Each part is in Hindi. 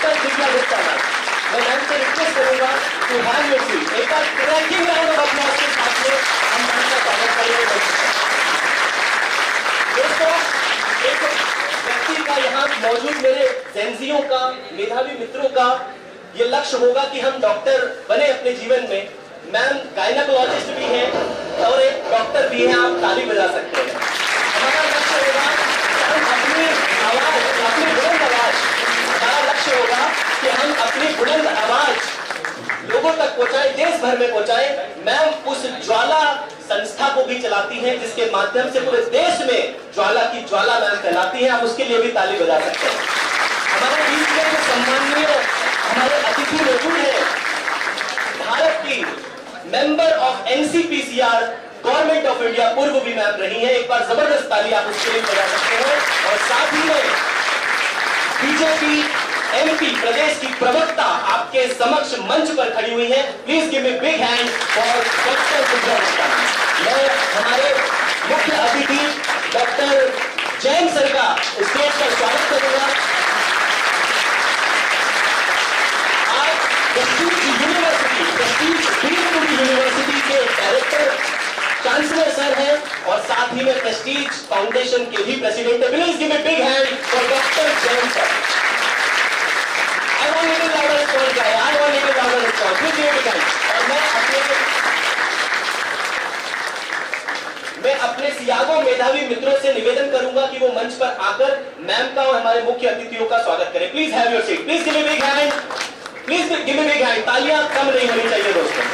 डॉक्टर दिव्या गुप्ता मैम, मैं मैम से रिक्वेस्ट करूंगा टू हैव योर सीट। एक बार क्रैकिंग राउंड ऑफ अप्लॉज के साथ में हम मैम का स्वागत करेंगे। दोस्तों, एक व्यक्ति का यहाँ मौजूद मेरे जेनजियों का, मेधावी मित्रों का ये लक्ष्य होगा कि हम डॉक्टर बने अपने जीवन में। मैम गायनेकोलॉजिस्ट भी हैं और एक डॉक्टर भी हैं, आप ताली बजा सकते हैं। हमारा लक्ष्य होगा कि हम अपनी आवाज, अपनी बुलंद आवाज, हमारा लक्ष्य होगा कि हम अपनी बुलंद आवाज लोगों तक पहुंचाए, देश भर में पहुंचाए। मैम उस ज्वाला संस्था को भी चलाती हैं जिसके माध्यम से पूरे देश में ज्वाला की ज्वाला मैम फैलाती है। आप उसके लिए भी ताली बजा सकते हैं। हमारे बीच में जो सम्माननीय हमारे अतिथि मौजूद हैं, भारत की member of NCPCR, government of India पूर्व भी मैम रही हैं। एक बार जबरदस्त ताली आप उसके लिए बजा सकते हैं। और साथ ही में बीजेपी एमपी प्रदेश की प्रवक्ता आपके समक्ष मंच पर खड़ी हुई है। Please give me big hand for doctor Divya Gupta. मैं हमारे मुख्य अतिथि डॉक्टर जैन सर का स्टेज पर स्वागत करूंगा। आज यूनिवर्सिटी के डायरेक्टर चांसलर सर हैं और साथ ही में प्रेस्टीज फाउंडेशन के भी प्रेसिडेंट है। Please give me big hand for doctor Jain sir. I want little louder response, guy. I want little louder response. Please give me guys. और मैं अपने सियागो मेधावी मित्रों से निवेदन करूंगा कि वो मंच पर आकर मैम का और हमारे मुख्य अतिथियों का स्वागत करें। Please have your seat. Please give me big hand. Please give me big hand. तालियां कम नहीं होनी चाहिए दोस्तों।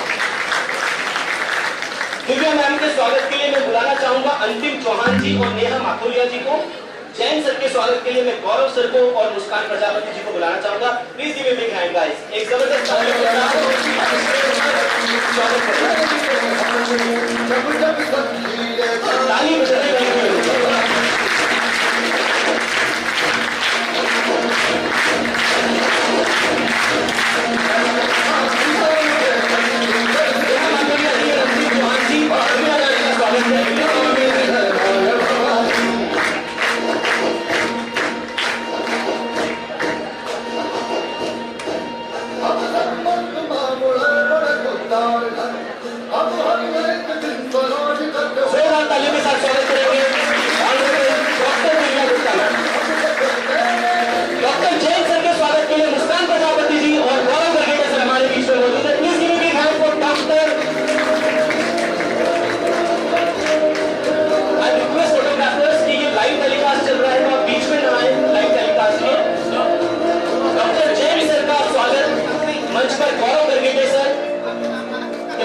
दिव्या मैम के स्वागत के लिए मैं बुलाना चाहूंगा अंतिम चौहान जी और नेहा माथुरिया जी को। जैन सर के स्वागत के लिए मैं गौरव सर को और मुस्कान प्रजापति जी को बुलाना चाहूंगा। Please give me big hand guys. एक जबरदस्त ताली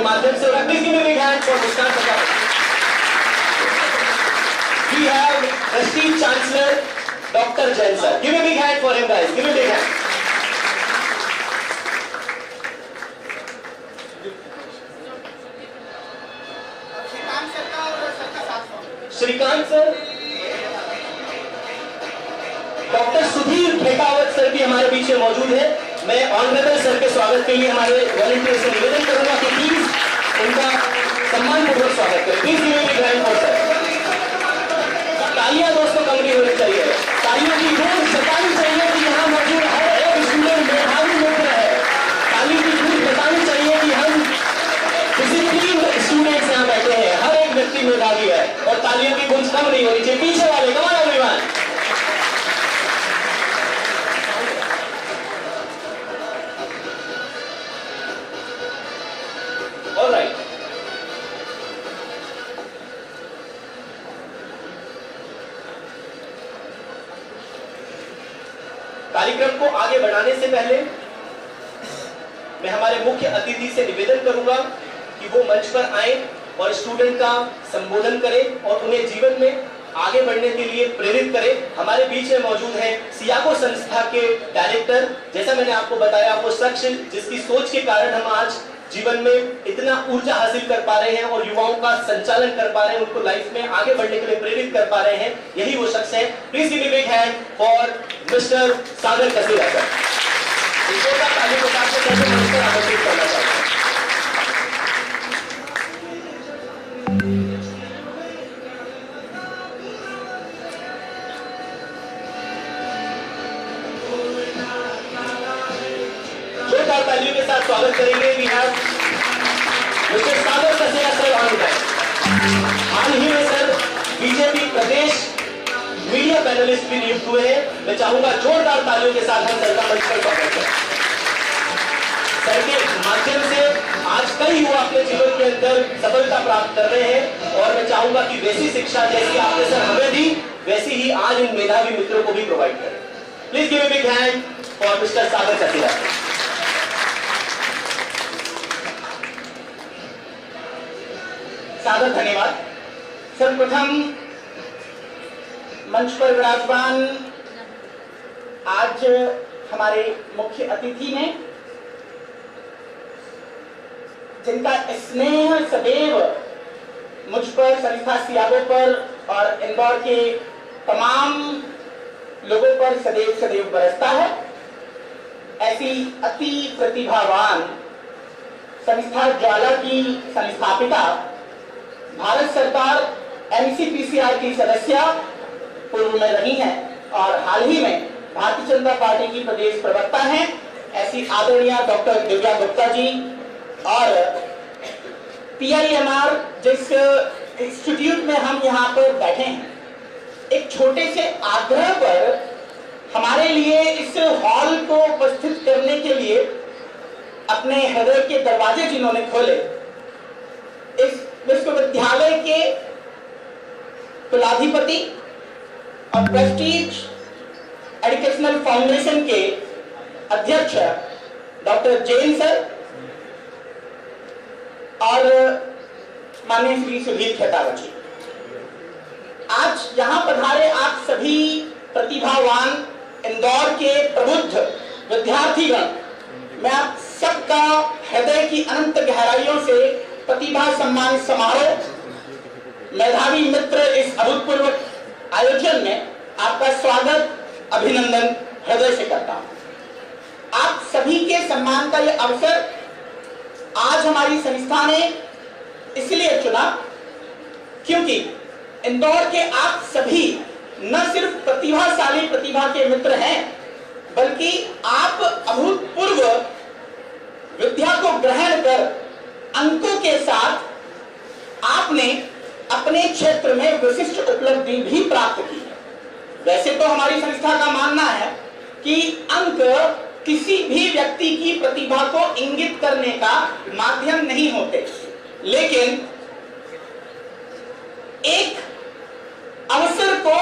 माध्यम से please give me big hand for Muskan Prajapati. We have Prestige chancellor doctor Jain sir. Give me big hand for him guys. Give me big hand. Shrikant sir, doctor Sudhir Khetawat sir भी हमारे बीच में मौजूद है। मैं ऑनरेबल सर के स्वागत के लिए हमारे वॉलंटियर से निवेदन करूंगा कि प्लीज उनका सम्मानपूर्वक स्वागत करें। Please give me big hand for sir. तालियां दोस्तों कम नहीं होनी चाहिए। तालियों की गूंज बतानी चाहिए कि यहाँ मौजूद हर एक स्टूडेंट मेधावी मित्र है। ताली की गूंज बतानी चाहिए कि हम डिसिप्लिन स्टूडेंट्स यहाँ बैठे हैं, हर एक व्यक्ति मेधावी है। और तालियों की गूंज कम नहीं होनी चाहिए। पीछे वाले कम ऑन एवरीवन। ऑलराइट, कार्यक्रम को आगे बढ़ाने से पहले मैं हमारे मुख्य अतिथि से निवेदन करूंगा कि वो मंच पर आए और स्टूडेंट का संबोधन करें और उन्हें जीवन में आगे बढ़ने के लिए प्रेरित करें। हमारे बीच में मौजूद है सियागो संस्था के डायरेक्टर। जैसा मैंने आपको बताया, वो शख्स जिसकी सोच के कारण हम आज जीवन में इतना ऊर्जा हासिल कर पा रहे हैं और युवाओं का संचालन कर पा रहे हैं, उनको लाइफ में आगे बढ़ने के लिए प्रेरित कर पा रहे हैं, यही वो शख्स है। Please give me big hand for mister Sagar Kasera sir. ताली के साथ आमंत्रित करना चाहता हूं। तालियों के साथ स्वागत करेंगे। We have mister Sagar Kasera sir on that. हाल ही में सर बीजेपी प्रदेश मीडिया पैनलिस्ट भी नियुक्त हुए हैं। मैं चाहूंगा जोरदार तालियों के साथ हम सर का मंच पर स्वागत करें। सर के माध्यम से आज कई युवा अपने जीवन के अंदर सफलता प्राप्त कर रहे हैं और मैं चाहूंगा कि वैसी शिक्षा जैसी आपने सर हमें दी वैसी ही आज इन मेधावी मित्रों को भी प्रोवाइड करें। Please give a big hand for mister Sagar Kasera. सादर धन्यवाद। सर्वप्रथम मंच पर विराजमान आज हमारे मुख्य अतिथि ने जिनका स्नेह सदैव मुझ पर, संस्था सियाबो पर और इंदौर के तमाम लोगों पर सदैव बरसता है, ऐसी अति प्रतिभावान संस्था ज्वाला की संस्थापिका, भारत सरकार एमसीपीसीआर की सदस्य पूर्व में रही हैं और हाल ही में भारतीय जनता पार्टी की प्रदेश प्रवक्ता हैं, ऐसी आदरणीय डॉक्टर दिव्या गुप्ता जी और PIMR जिस इंस्टीट्यूट में हम यहाँ पर बैठे हैं, एक छोटे से आग्रह पर हमारे लिए इस हॉल को उपस्थित करने के लिए अपने हृदय के दरवाजे जिन्होंने खोले, इस विश्वविद्यालय के कुलाधिपति और प्रेस्टीज एजुकेशनल फाउंडेशन के अध्यक्ष डॉक्टर जैन सर और माननीय श्री सुधीर खेतावत जी, आज यहां पधारे आप सभी प्रतिभावान इंदौर के प्रबुद्ध विद्यार्थीगण, मैं आप सबका हृदय की अनंत गहराइयों से प्रतिभा सम्मान समारोह मेधावी मित्र इस अभूतपूर्व आयोजन में आपका स्वागत, अभिनंदन हृदय से करता हूं। आप सभी के सम्मान का यह अवसर आज हमारी संस्था ने इसलिए चुना क्योंकि इंदौर के आप सभी न सिर्फ प्रतिभा के मित्र हैं, बल्कि आप अभूतपूर्व विद्या को ग्रहण कर अंकों के साथ आपने अपने क्षेत्र में विशिष्ट उपलब्धि भी प्राप्त की है। वैसे तो हमारी संस्था का मानना है कि अंक किसी भी व्यक्ति की प्रतिभा को इंगित करने का माध्यम नहीं होते, लेकिन एक अवसर को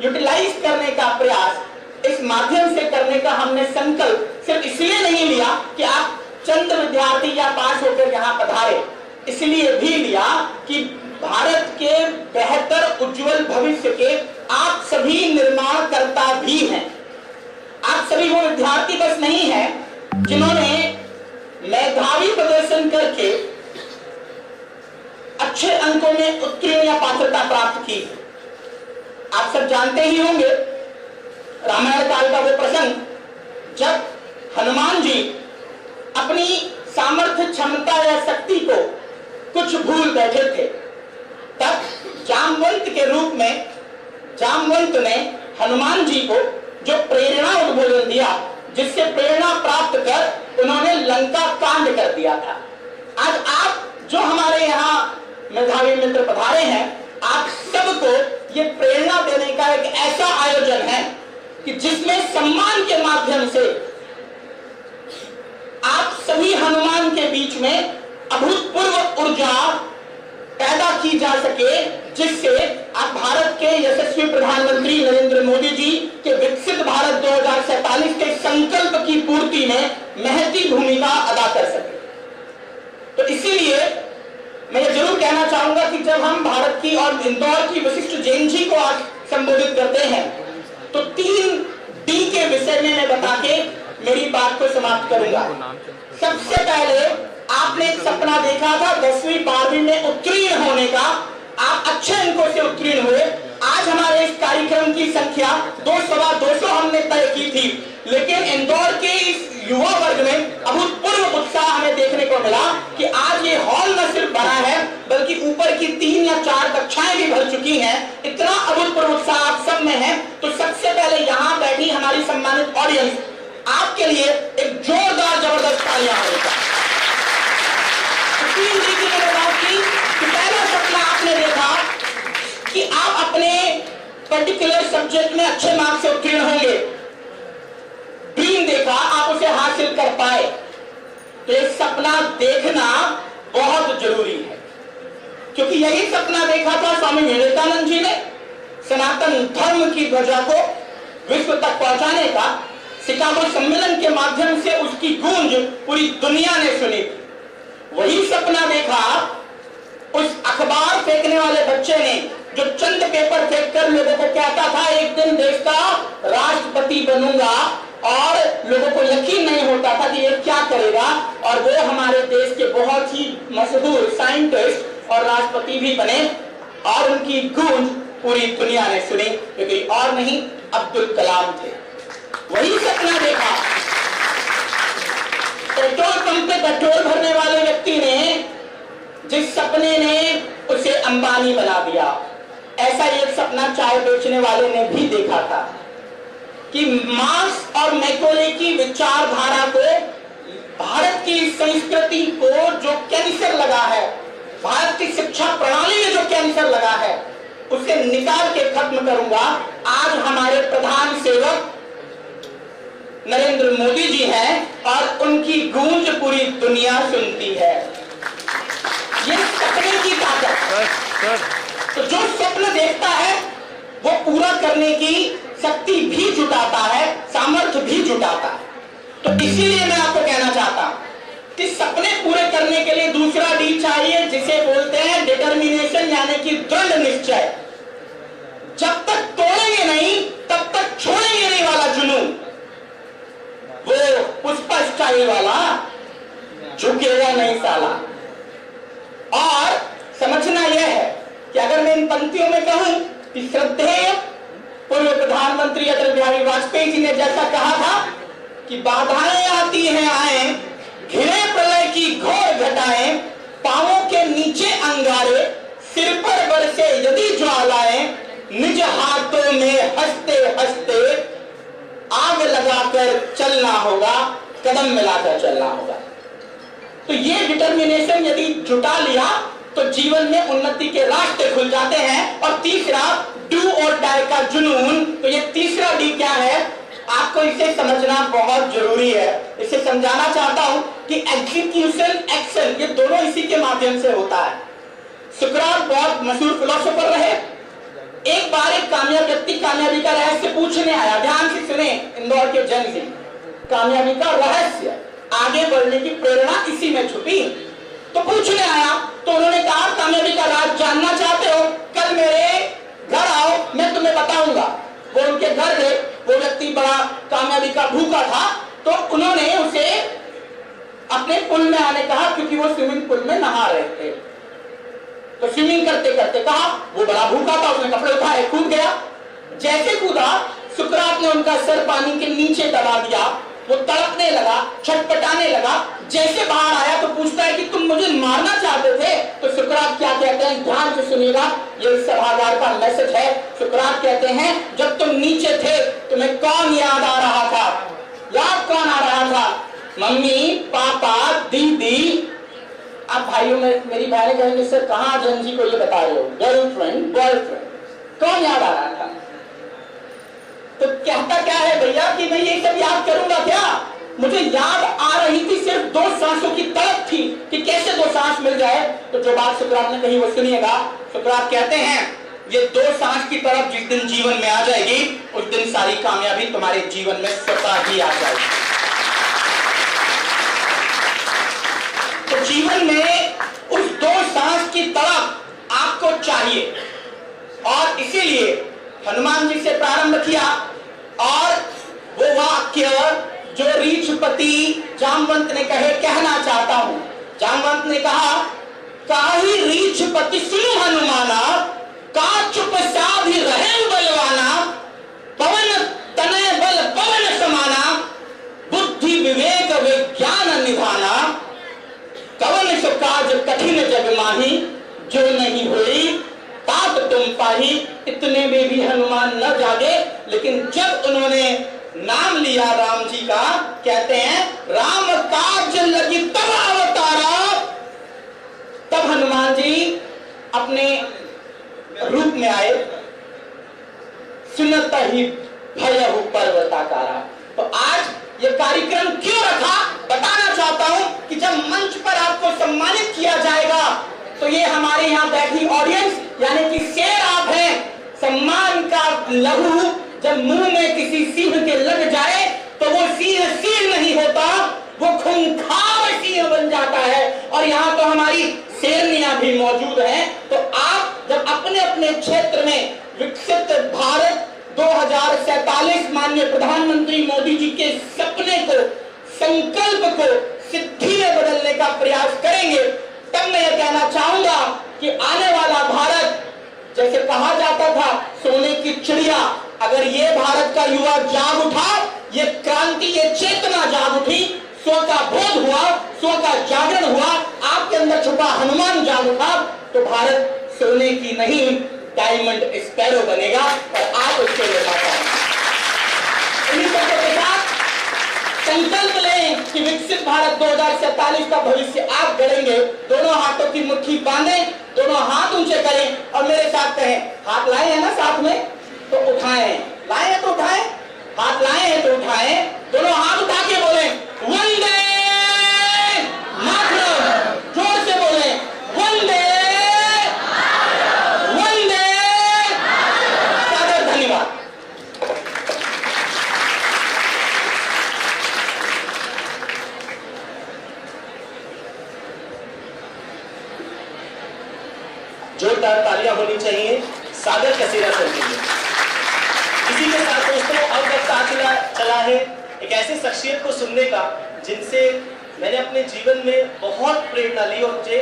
यूटिलाइज करने का प्रयास इस माध्यम से करने का हमने संकल्प सिर्फ इसलिए नहीं लिया कि आप चंद विद्यार्थी या पास होकर यहां पधारे, इसलिए भी लिया कि भारत के बेहतर उज्जवल भविष्य के आप सभी निर्माणकर्ता भी हैं। आप सभी वो विद्यार्थी बस नहीं हैं जिन्होंने मेधावी प्रदर्शन करके अच्छे अंकों में उत्तीर्ण या पात्रता प्राप्त की। आप सब जानते ही होंगे रामायण काल का वो प्रसंग जब हनुमान जी अपनी सामर्थ्य, क्षमता या शक्ति को कुछ भूल बैठे थे, तब जामवंत के रूप में जामवंत ने हनुमान जी को जो प्रेरणा उद्बोधन दिया, जिससे प्रेरणा प्राप्त कर उन्होंने लंका कांड कर दिया था। आज आप जो हमारे यहाँ मेधावी मित्र पधारे हैं, आप सबको ये प्रेरणा देने का एक ऐसा आयोजन है कि जिसमें सम्मान के माध्यम से आप सभी हनुमान के बीच में अभूतपूर्व ऊर्जा पैदा की जा सके, जिससे आप भारत के यशस्वी प्रधानमंत्री नरेंद्र मोदी जी के विकसित भारत 2047 के संकल्प की पूर्ति में महती भूमिका अदा कर सके। तो इसीलिए मैं ये जरूर कहना चाहूंगा कि जब हम भारत की और इंदौर की वशिष्ठ जैन जी को आज संबोधित करते हैं, तो 3D के विषय में मैं बता के मेरी बात को समाप्त करूंगा। सबसे पहले आपने एक सपना देखा था 10वीं 12वीं में उत्तीर्ण होने का, आप अच्छे अंकों से उत्तीर्ण हुए। आज हमारे इस कार्यक्रम की संख्या 200 हमने तय की थी, लेकिन इंदौर के इस युवा वर्ग में अभूतपूर्व उत्साह हमें देखने को मिला कि आज ये हॉल न सिर्फ भरा है, बल्कि ऊपर की 3 या 4 कक्षाएं भी भर चुकी हैं। इतना अभूतपूर्व उत्साह आप सब में है। तो सबसे पहले यहाँ बैठी हमारी सम्मानित ऑडियंस, आपके लिए एक जोरदार जबरदस्त ताली। पर्टिकुलर सब्जेक्ट में अच्छे मार्क्स से उत्तीर्ण होंगे, ड्रीम देखा, आप उसे हासिल कर पाए, तो ये सपना देखना बहुत जरूरी है। क्योंकि यही सपना देखा था स्वामी विवेकानंद जी ने, सनातन धर्म की ध्वजा को विश्व तक पहुंचाने का। शिकागो सम्मेलन के माध्यम से उसकी गूंज पूरी दुनिया ने सुनी। वही सपना देखा उस अखबार फेंकने वाले बच्चे ने, जो चंद पेपर फेंक कर लोगों को कहता था एक दिन देश का राष्ट्रपति बनूंगा, और लोगों को यकीन नहीं होता था कि ये क्या करेगा, और वो हमारे देश के बहुत ही मशहूर साइंटिस्ट और राष्ट्रपति भी बने, और उनकी गूंज पूरी दुनिया ने सुनी। क्योंकि और नहीं, अब्दुल कलाम थे। वही सपना देखा पेट्रोल पंप पे पेट्रोल भरने वाले व्यक्ति ने, जिस सपने ने उसे अंबानी बना दिया। ऐसा एक सपना चाय बेचने वाले ने भी देखा था कि मार्क्स और मैकोले की विचारधारा को, भारत की संस्कृति को जो कैंसर लगा है, भारत की शिक्षा प्रणाली में जो कैंसर लगा है, उसे निकाल के खत्म करूंगा। आज हमारे प्रधान सेवक नरेंद्र मोदी जी हैं और उनकी गूंज पूरी दुनिया सुनती है। ये सपने की ताकत। तो जो स्वप्न देखता है वो पूरा करने की शक्ति भी जुटाता है, सामर्थ्य भी जुटाता है। तो इसीलिए मैं आपको कहना चाहता हूं कि सपने पूरे करने के लिए दूसरा डी चाहिए, जिसे बोलते हैं डिटर्मिनेशन, यानी कि दृढ़ निश्चय। जब तक तोड़ेंगे नहीं तब तक छोड़ेंगे नहीं वाला जुनून, वो पुष्पा स्टाइल वाला झुकेगा नहीं साला। और समझना यह है कि अगर मैं इन पंक्तियों में कहूं कि श्रद्धेय पूर्व प्रधानमंत्री अटल बिहारी वाजपेयी जी ने जैसा कहा था कि बाधाएं आती हैं आए, घिरे प्रलय की घोर घटाएं, पांवों के नीचे अंगारे, सिर पर बरसे यदि ज्वालाएं, निज हाथों में हंसते हंसते आग लगाकर चलना होगा, कदम मिलाकर चलना होगा। तो ये डिटर्मिनेशन यदि जुटा लिया तो जीवन में उन्नति के रास्ते खुल जाते हैं। और तीसरा, डू और डाई का जुनून। तो ये तीसरा डी क्या है, आपको इसे समझना बहुत जरूरी है। इसे समझाना चाहता हूं कि एग्जीक्यूशन, एक्शन, ये दोनों इसी के माध्यम से होता है। सुकरात बहुत मशहूर फिलोसोफर रहे। एक बार एक कामयाब व्यक्ति कामयाबी का रहस्य पूछने आया। ध्यान से सुने इंदौर के जन से, कामयाबी का रहस्य, आगे बढ़ने की प्रेरणा इसी में छुपी। तो पूछने आया, तो उन्होंने कहा कामयाबी का राज जानना चाहते हो, कल मेरे घर आओ, मैं तुम्हें बताऊंगा। वो उनके घर गए। वो व्यक्ति बड़ा कामयाबी का भूखा था, तो उन्होंने उसे अपने पुल में आने कहा, क्योंकि वो स्विमिंग पूल में नहा रहे थे। तो स्विमिंग करते करते कहा, वो बड़ा भूखा था, उसने कपड़े उठाए, कूद गया। जैसे कूदा, सुकरात ने उनका सर पानी के नीचे दबा दिया। वो तड़पने लगा, छटपटाने लगा। जैसे बाहर आया तो पूछता है कि तुम मुझे मारना चाहते थे? तो सुकरात क्या कहते हैं, ध्यान से सुनिएगा, ये सभागार का मैसेज है। सुकरात कहते हैं, जब तुम नीचे थे तुम्हें कौन याद आ रहा था? याद कौन आ रहा था? मम्मी, पापा, दीदी। अब भाइयों में मेरी बहनें कहेंगे, सर कहाँ जन जी को ये बता रहे हो? गर्लफ्रेंड, बॉयफ्रेंड, कौन याद आ रहा था? तो कहता क्या है भैया कि मैं ये सब याद करूंगा क्या? मुझे याद आ रही थी सिर्फ 2 सांसों की तड़प थी कि कैसे 2 सांस मिल जाए। तो जो बात सुकरात ने कही वो सुनिएगा। सुकरात कहते हैं, ये 2 सांस की तड़प जिस दिन जीवन में आ जाएगी, उस दिन सारी कामयाबी तुम्हारे जीवन में स्वतः ही आ जाएगी। तो जीवन में उस 2 सांस की तड़प आपको चाहिए। और इसीलिए हनुमान जी से प्रारंभ किया, और वो वाक्य जो रीछपति जामवंत ने कहे, कहना चाहता हूं। जामवंत ने कहा, काही रीछपति सुनो हनुमाना, का चुप साधि रहे बलवाना, पवन तनय बल पवन समाना, बुद्धि विवेक विज्ञान निधाना, कवन सो काज कठिन जग माही, जो नहीं हुई तात तुम पाही। इतने में भी हनुमान न जागे, लेकिन जब उन्होंने नाम लिया राम जी का, कहते हैं राम काज लगी तब अवतारा, तब हनुमान जी अपने रूप में आए। ही भयहु पर्वताकारा। तो आज ये कार्यक्रम क्यों रखा, बताना चाहता हूं कि जब मंच पर आपको सम्मानित किया जाएगा तो ये हमारे यहाँ बैठी ऑडियंस यानी कि शेर आप हैं। सम्मान का लहू जब मुंह में किसी सिंह के लग जाए तो वो सिंह सिंह नहीं होता, वो खूंखार सिंह बन जाता है। और यहाँ तो हमारी शेरनियां भी मौजूद हैं। तो आप जब अपने अपने क्षेत्र में विकसित भारत 2047 माननीय प्रधानमंत्री मोदी जी के सपने को, संकल्प को सिद्धि में बदलने का प्रयास करेंगे, तब मैं यह कहना चाहूंगा कि आने वाला भारत, जैसे कहा जाता था सोने की चिड़िया, अगर ये भारत का युवा जाग उठा, ये क्रांति, ये चेतना जाग उठी, स्व का बोध हुआ, स्व का जागरण हुआ, आपके अंदर छुपा हनुमान जाग उठा, तो भारत सोने की नहीं डायमंड स्पैरो बनेगा और आप उसके निर्माता हैं। इन्हीं शब्दों के साथ संकल्प लें कि विकसित भारत 2047 का भविष्य आप गढ़ेंगे। दोनों हाथों की मुट्ठी बांधें, दोनों हाथ ऊंचे करें और मेरे साथ कहें, हाथ लाए हैं ना साथ में तो उठाएं, लाए हैं तो उठाएं, हाथ लाए हैं तो उठाएं, दोनों हाथ उठा के बोलें वंदे मातरम, जोर से बोलें वंदे वंदे। सादर धन्यवाद। जोरदार तालियां होनी चाहिए सागर कसेरा सर के लिए। इसी के साथ दोस्तों अब वक्त आ चला है एक ऐसी शख्सियत को सुनने का जिनसे मैंने अपने जीवन में बहुत प्रेरणा ली, और मुझे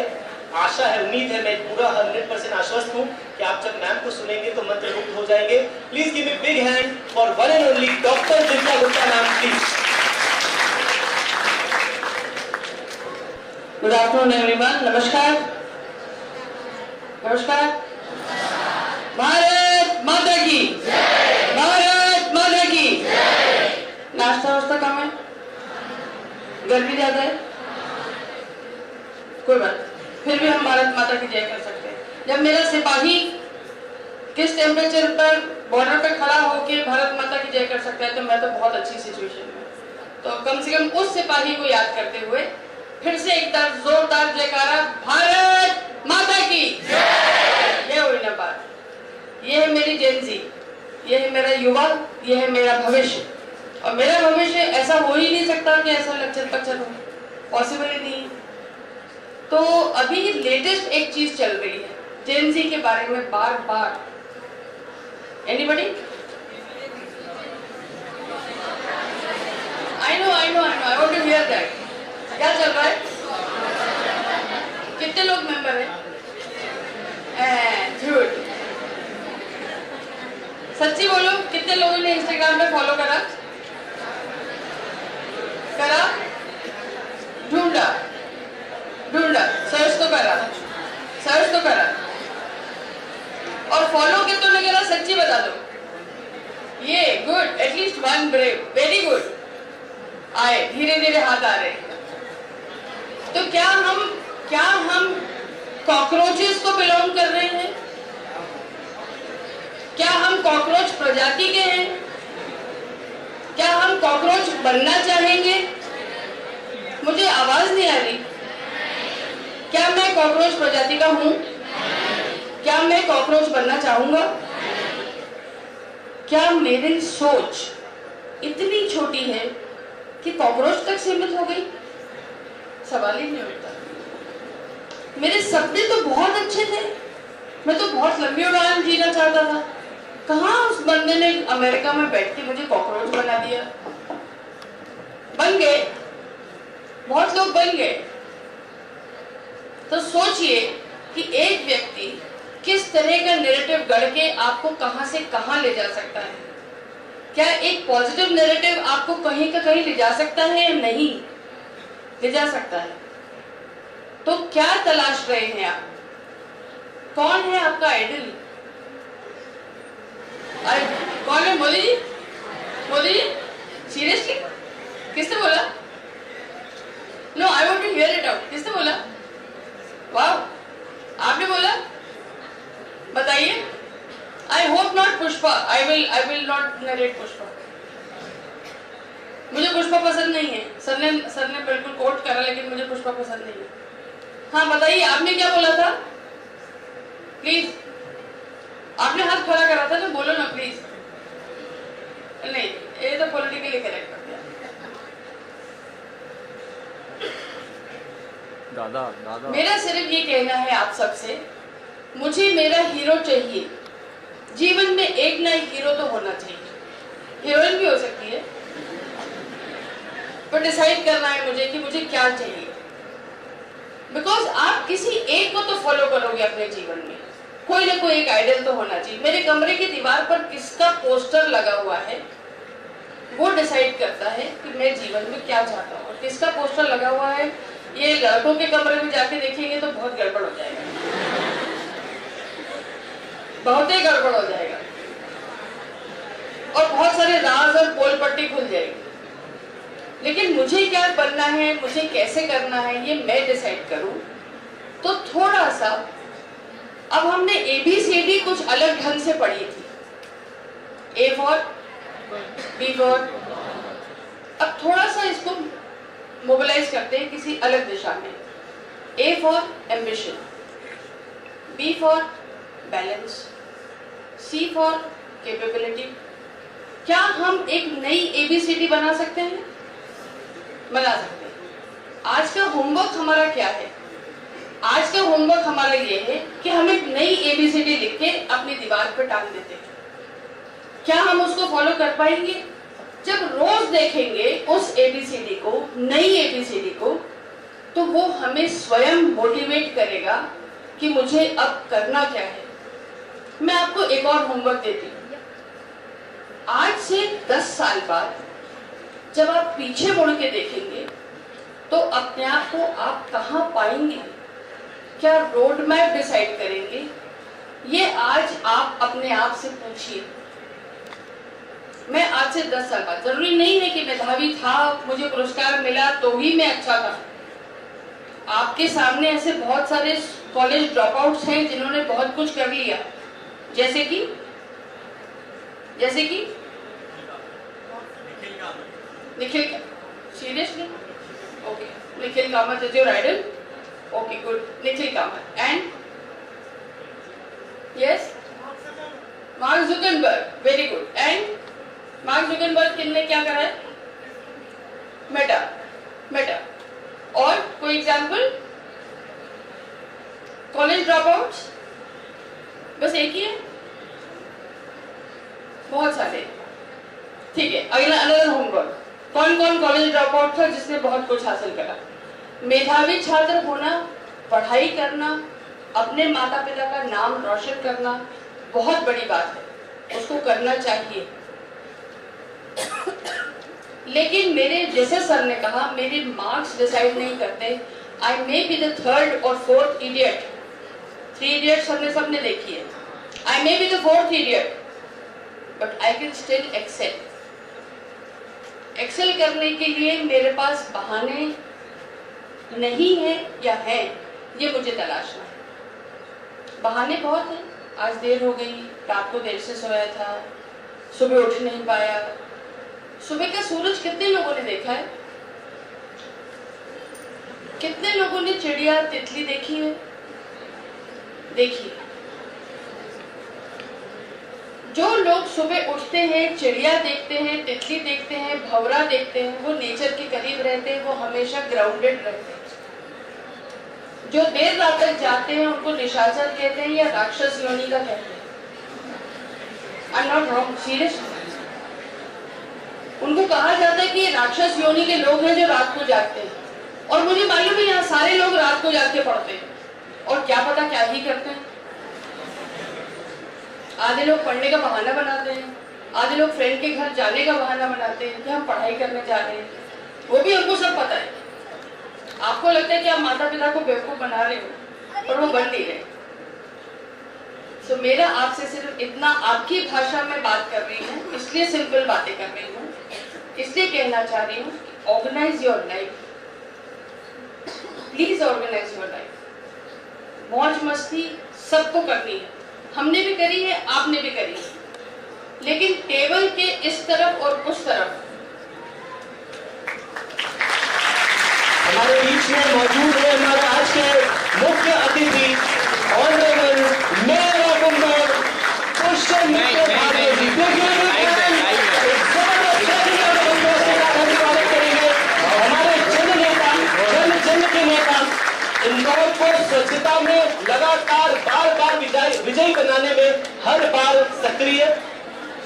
आशा है, उम्मीद है, मैं पूरा 100% आश्वस्त हूं कि आप जब मैम को सुनेंगे तो मंत्रमुग्ध हो जाएंगे। Please give me big hand for one and only doctor Divya Gupta ma'am, please. Good afternoon everyone. नमस्कार। नमस्कार। भारत माता की, भारत माता की। नाश्ता वास्ता कम है, गर्मी ज्यादा है, कोई बात, फिर भी हम भारत माता की जय कर सकते हैं। जब मेरा सिपाही किस टेम्परेचर पर बॉर्डर पर खड़ा होकर भारत माता की जय कर सकता है तो मैं तो बहुत अच्छी सिचुएशन में। तो कम से कम उस सिपाही को याद करते हुए फिर से एक बार जोरदार जयकारा, भारत माता की। ये हुई ना बात। ये है मेरी जेनजी, ये है मेरा युवा, ये है मेरा भविष्य। और मेरा भविष्य ऐसा हो ही नहीं सकता कि ऐसा लक्षण पक्षण हो, पॉसिबल ही नहीं। तो अभी लेटेस्ट एक चीज चल रही है जेनजी के बारे में बार बार। Anybody? I know, I want to hear that. क्या चल रहा है? कितने लोग मेंबर हैं? झूठ, सच्ची बोलो, कितने लोगों ने इंस्टाग्राम पे फॉलो करा? ढूंढा, सर्च तो करा और फॉलो कितने करा? सच्ची बता दो। ये good, at least one brave, very good. आए, धीरे धीरे हाथ आ रहे। तो क्या हम कॉकरोचेस को बिलोंग कर रहे हैं? क्या हम कॉकरोच प्रजाति के हैं? क्या हम कॉकरोच बनना चाहेंगे? मुझे आवाज नहीं आ रही। क्या मैं कॉकरोच प्रजाति का हूं? क्या मैं कॉकरोच बनना चाहूंगा? क्या मेरी सोच इतनी छोटी है कि कॉकरोच तक सीमित हो गई? सवाल ही नहीं उठता। मेरे सपने तो बहुत अच्छे थे, मैं तो बहुत लंबी उड़ान जीना चाहता था। कहाँ उस बंदे ने अमेरिका में बैठ के मुझे कॉकरोच बना दिया। बन गए, बहुत लोग बन गए। तो सोचिए कि एक व्यक्ति किस तरह का नैरेटिव गढ़ के आपको कहां से कहां ले जा सकता है। क्या एक पॉजिटिव नैरेटिव आपको कहीं का कहीं ले जा सकता है या नहीं ले जा सकता है? तो क्या तलाश रहे हैं आप? कौन है आपका आइडल? कौन है? मोदी जी? मोदी जी? सीरियसली? किसने बोला? No, I want to hear it out. किसने बोला? वाह, आपने बोला? बताइए, I hope not Pushpa. I will not narrate Pushpa. मुझे पुष्पा पसंद नहीं है. सर ने बिल्कुल कोट करा, लेकिन मुझे पुष्पा पसंद नहीं है. हाँ बताइए, आपने क्या बोला था? प्लीज, आपने हाथ खड़ा करा था ना, बोलो ना प्लीज. नहीं, ये तो पॉलिटिकली करेक्ट कर दिया. दादा मेरा सिर्फ ये कहना है आप सबसे, मुझे मेरा हीरो चाहिए. जीवन में एक ना एक हीरो तो होना चाहिए. हीरोइन भी हो सकती है, पर डिसाइड करना है मुझे कि मुझे क्या चाहिए. बिकॉज आप किसी एक को तो फॉलो करोगे अपने जीवन में. कोई ना कोई एक आइडल तो होना चाहिए. मेरे कमरे की दीवार पर किसका पोस्टर लगा हुआ है वो डिसाइड करता है कि मैं जीवन में क्या चाहता हूँ. और किसका पोस्टर लगा हुआ है ये लड़कों के कमरे में जाके देखेंगे तो बहुत गड़बड़ हो जाएगा. बहुत ही गड़बड़ हो जाएगा और बहुत सारे राज और पोल पट्टी खुल जाएगी. लेकिन मुझे क्या बनना है, मुझे कैसे करना है, ये मैं डिसाइड करूं. तो थोड़ा सा अब हमने ABCD कुछ अलग ढंग से पढ़ी थी. A for B for. अब थोड़ा सा इसको मोबिलाइज करते हैं किसी अलग दिशा में. A for ambition, B for balance, C for capability. क्या हम एक नई ABCD बना सकते हैं? बना सकते हैं. आज का होमवर्क हमारा क्या है? आज का होमवर्क हमारा ये है कि हम एक नई ABCD लिख के अपनी दीवार पर टांग देते हैं. क्या हम उसको फॉलो कर पाएंगे? जब रोज देखेंगे उस ABCD को, नई ABCD को, तो वो हमें स्वयं मोटिवेट करेगा कि मुझे अब करना क्या है. मैं आपको एक और होमवर्क देती हूँ. आज से 10 साल बाद जब आप पीछे मुड़ के देखेंगे तो अपने आप को आप कहां पाएंगे, क्या रोड मैप डिसाइड करेंगे, ये आज आप अपने आप से पूछिए. मैं आज से 10 साल बाद, जरूरी नहीं है कि मेधावी था, मुझे पुरस्कार मिला तो ही मैं अच्छा था. आपके सामने ऐसे बहुत सारे कॉलेज ड्रॉप आउट्स हैं जिन्होंने बहुत कुछ कर लिया. जैसे कि Nikhil. Seriously? Okay, Nikhil Kamath is your idol? Okay, good. Nikhil Kamath. And yes, Mark Zuckerberg. Very good. And Mark Zuckerberg किन्ने क्या करा है? मेटा. और कोई एग्जाम्पल? कॉलेज ड्रॉप आउट्स बस एक ही है? बहुत सारे. ठीक है, अगला अनदर होमवर्क. कौन कौन कॉलेज ड्रॉप आउट था जिसने बहुत कुछ हासिल करा? मेधावी छात्र होना, पढ़ाई करना, अपने माता पिता का नाम रोशन करना बहुत बड़ी बात है, उसको करना चाहिए. लेकिन मेरे जैसे सर ने कहा, मेरे मार्क्स डिसाइड नहीं करते. आई मे बी द 3rd और 4th इडियट. 3 इडियट सबने देखी है. I may be the 4th idiot, but I can still excel. Excel करने के लिए मेरे पास बहाने नहीं है या है, ये मुझे तलाशना है. बहाने बहुत हैं. आज देर हो गई, रात को देर से सोया था, सुबह उठ नहीं पाया. सुबह का सूरज कितने लोगों ने देखा है? कितने लोगों ने चिड़िया तितली देखी है? देखिए, जो लोग सुबह उठते हैं, चिड़िया देखते हैं, तितली देखते हैं, भंवरा देखते हैं, वो नेचर के करीब रहते हैं, वो हमेशा ग्राउंडेड रहते हैं. जो देर रात तक जाते हैं उनको निशाचर कहते हैं या राक्षस योनि का कहते हैं. I am not wrong, seriously. उनको कहा जाता है कि ये राक्षस योनि के लोग हैं जो रात को जागते हैं. और मुझे मालूम है यहाँ सारे लोग रात को जाग के पढ़ते हैं, और क्या पता क्या ही करते हैं. आधे लोग पढ़ने का बहाना बनाते हैं, आधे लोग फ्रेंड के घर जाने का बहाना बनाते हैं कि हम पढ़ाई करने जा रहे हैं. वो भी उनको सब पता है. आपको लगता है कि आप माता पिता को बेवकूफ बना रहे हो, पर वो बन नहीं रहे. सो मेरा आपसे सिर्फ इतना, आपकी भाषा में बात कर रही हूँ इसलिए सिंपल बातें कर रही हूँ, इसलिए कहना चाह रही हूँ, organise your life. Please organise your life. मौज मस्ती सबको करनी है, हमने भी करी है, आपने भी करी है, लेकिन टेबल के इस तरफ और उस तरफ हमारे बीच में मौजूद है हमारे आज के मुख्य अतिथि ऑनरेबल मेयर ऑफ इंदौर पुष्य मित्र भार्गव जी। हमारे जननेता, जन के नेता, इंदौर को स्वच्छता में लगातार बार बार विजयी बनाने में हर बार सक्रिय,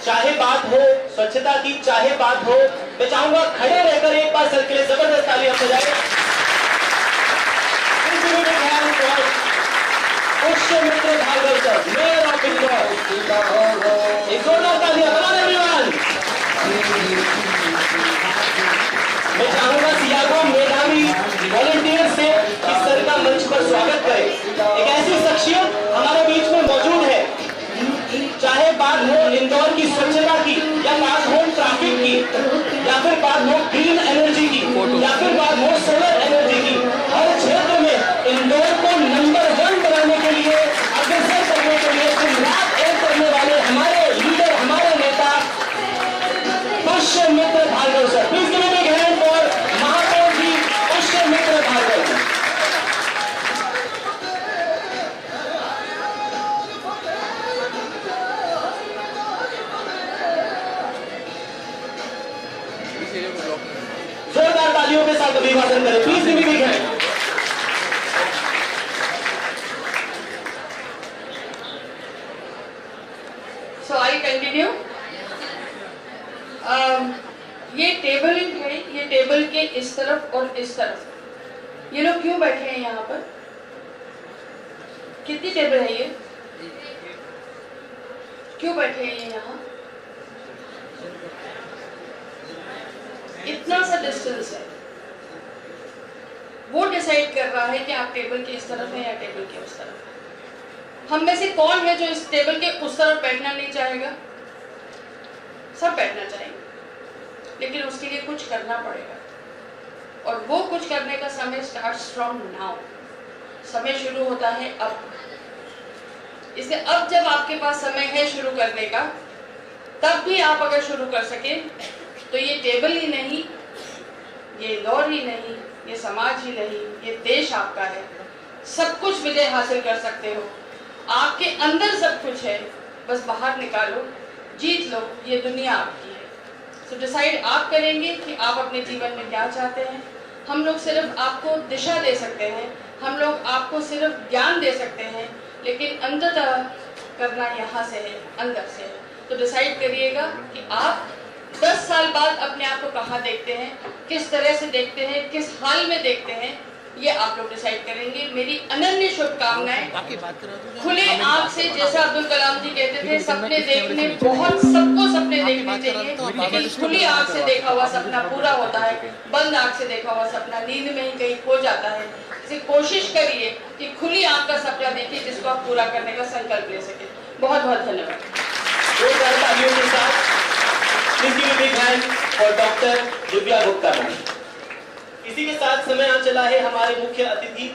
चाहे बात हो स्वच्छता की, चाहे बात हो, मैं चाहूंगा खड़े रहकर एक बार सर के लिए जबरदस्त तालियां बजाएं। Pushya Mitra Bhargav sir, mayor of Indore, एक जोरदार तालियां बजाएं एवरीवन। मैं चाहूंगा सीआरओ मेधावी वॉलंटियर से इस सर का मंच पर स्वागत करें। एक ऐसी शख्सियत हमारे बीच में मौजूद है, चाहे बात हो इंदौर की स्वच्छता की, या बात हो ट्रैफिक की, या फिर बात हो ग्रीन एनर्जी की, या फिर बात हो सोलर एनर्जी की, हर क्षेत्र में इंदौर को नंबर 1 बनाने के लिए, अग्रसर करने के लिए दिन रात एक करने वाले हमारे लीडर, हमारे नेता Pushya Mitra Bhargav sir. Please give a big hand for महापौर जी पुष्य मित्र भार्गव जी। जोरदार तालियों के साथ अभिवादन करें, please give a big hand. So I continue. ये टेबल है, ये टेबल के इस तरफ और इस तरफ ये लोग क्यों बैठे हैं यहाँ पर? कितनी टेबल है ये? क्यों बैठे हैं ये यहाँ? इतना सा डिस्टेंस है, वो डिसाइड कर रहा है कि आप टेबल के इस तरफ हैं या टेबल के उस तरफ। हम में से कौन है जो इस टेबल के उस तरफ बैठना नहीं चाहेगा? सब बैठना चाहेंगे, लेकिन उसके लिए कुछ करना पड़ेगा, और वो कुछ करने का समय स्टार्ट्स फ्रॉम नाउ। समय शुरू होता है अब। इसलिए अब जब आपके पास समय है शुरू करने का, तब भी आप अगर शुरू कर सके तो ये टेबल ही नहीं, ये इंदौर ही नहीं, ये समाज ही नहीं, ये देश आपका है। सब कुछ विजय हासिल कर सकते हो, आपके अंदर सब कुछ है, बस बाहर निकालो, जीत लो, ये दुनिया आपकी है। सो डिसाइड आप करेंगे कि आप अपने जीवन में क्या चाहते हैं। हम लोग सिर्फ आपको दिशा दे सकते हैं, हम लोग आपको सिर्फ ज्ञान दे सकते हैं, लेकिन अंततः करना यहाँ से है, अंदर से है। तो डिसाइड करिएगा कि आप 10 साल बाद अपने आप को कहाँ देखते हैं, किस तरह से देखते हैं, किस हाल में देखते हैं, ये आप लोग डिसाइड करेंगे। मेरी अनन्य शुभकामनाएं। खुले आंख से, जैसा अब्दुल कलाम जी कहते थे, सपने देखने बहुत, सबको सपने देखने चाहिए, लेकिन खुली आंख से देखा हुआ सपना पूरा होता है, बंद आंख से देखा हुआ सपना नींद में ही कहीं खो जाता है। इसलिए कोशिश करिए कि खुली आंख का सपना देखिए जिसको आप पूरा करने का संकल्प ले सके। बहुत बहुत धन्यवाद। डॉक्टर दिव्या गुप्ता। इसी के साथ समय आ चला है हमारे मुख्य अतिथि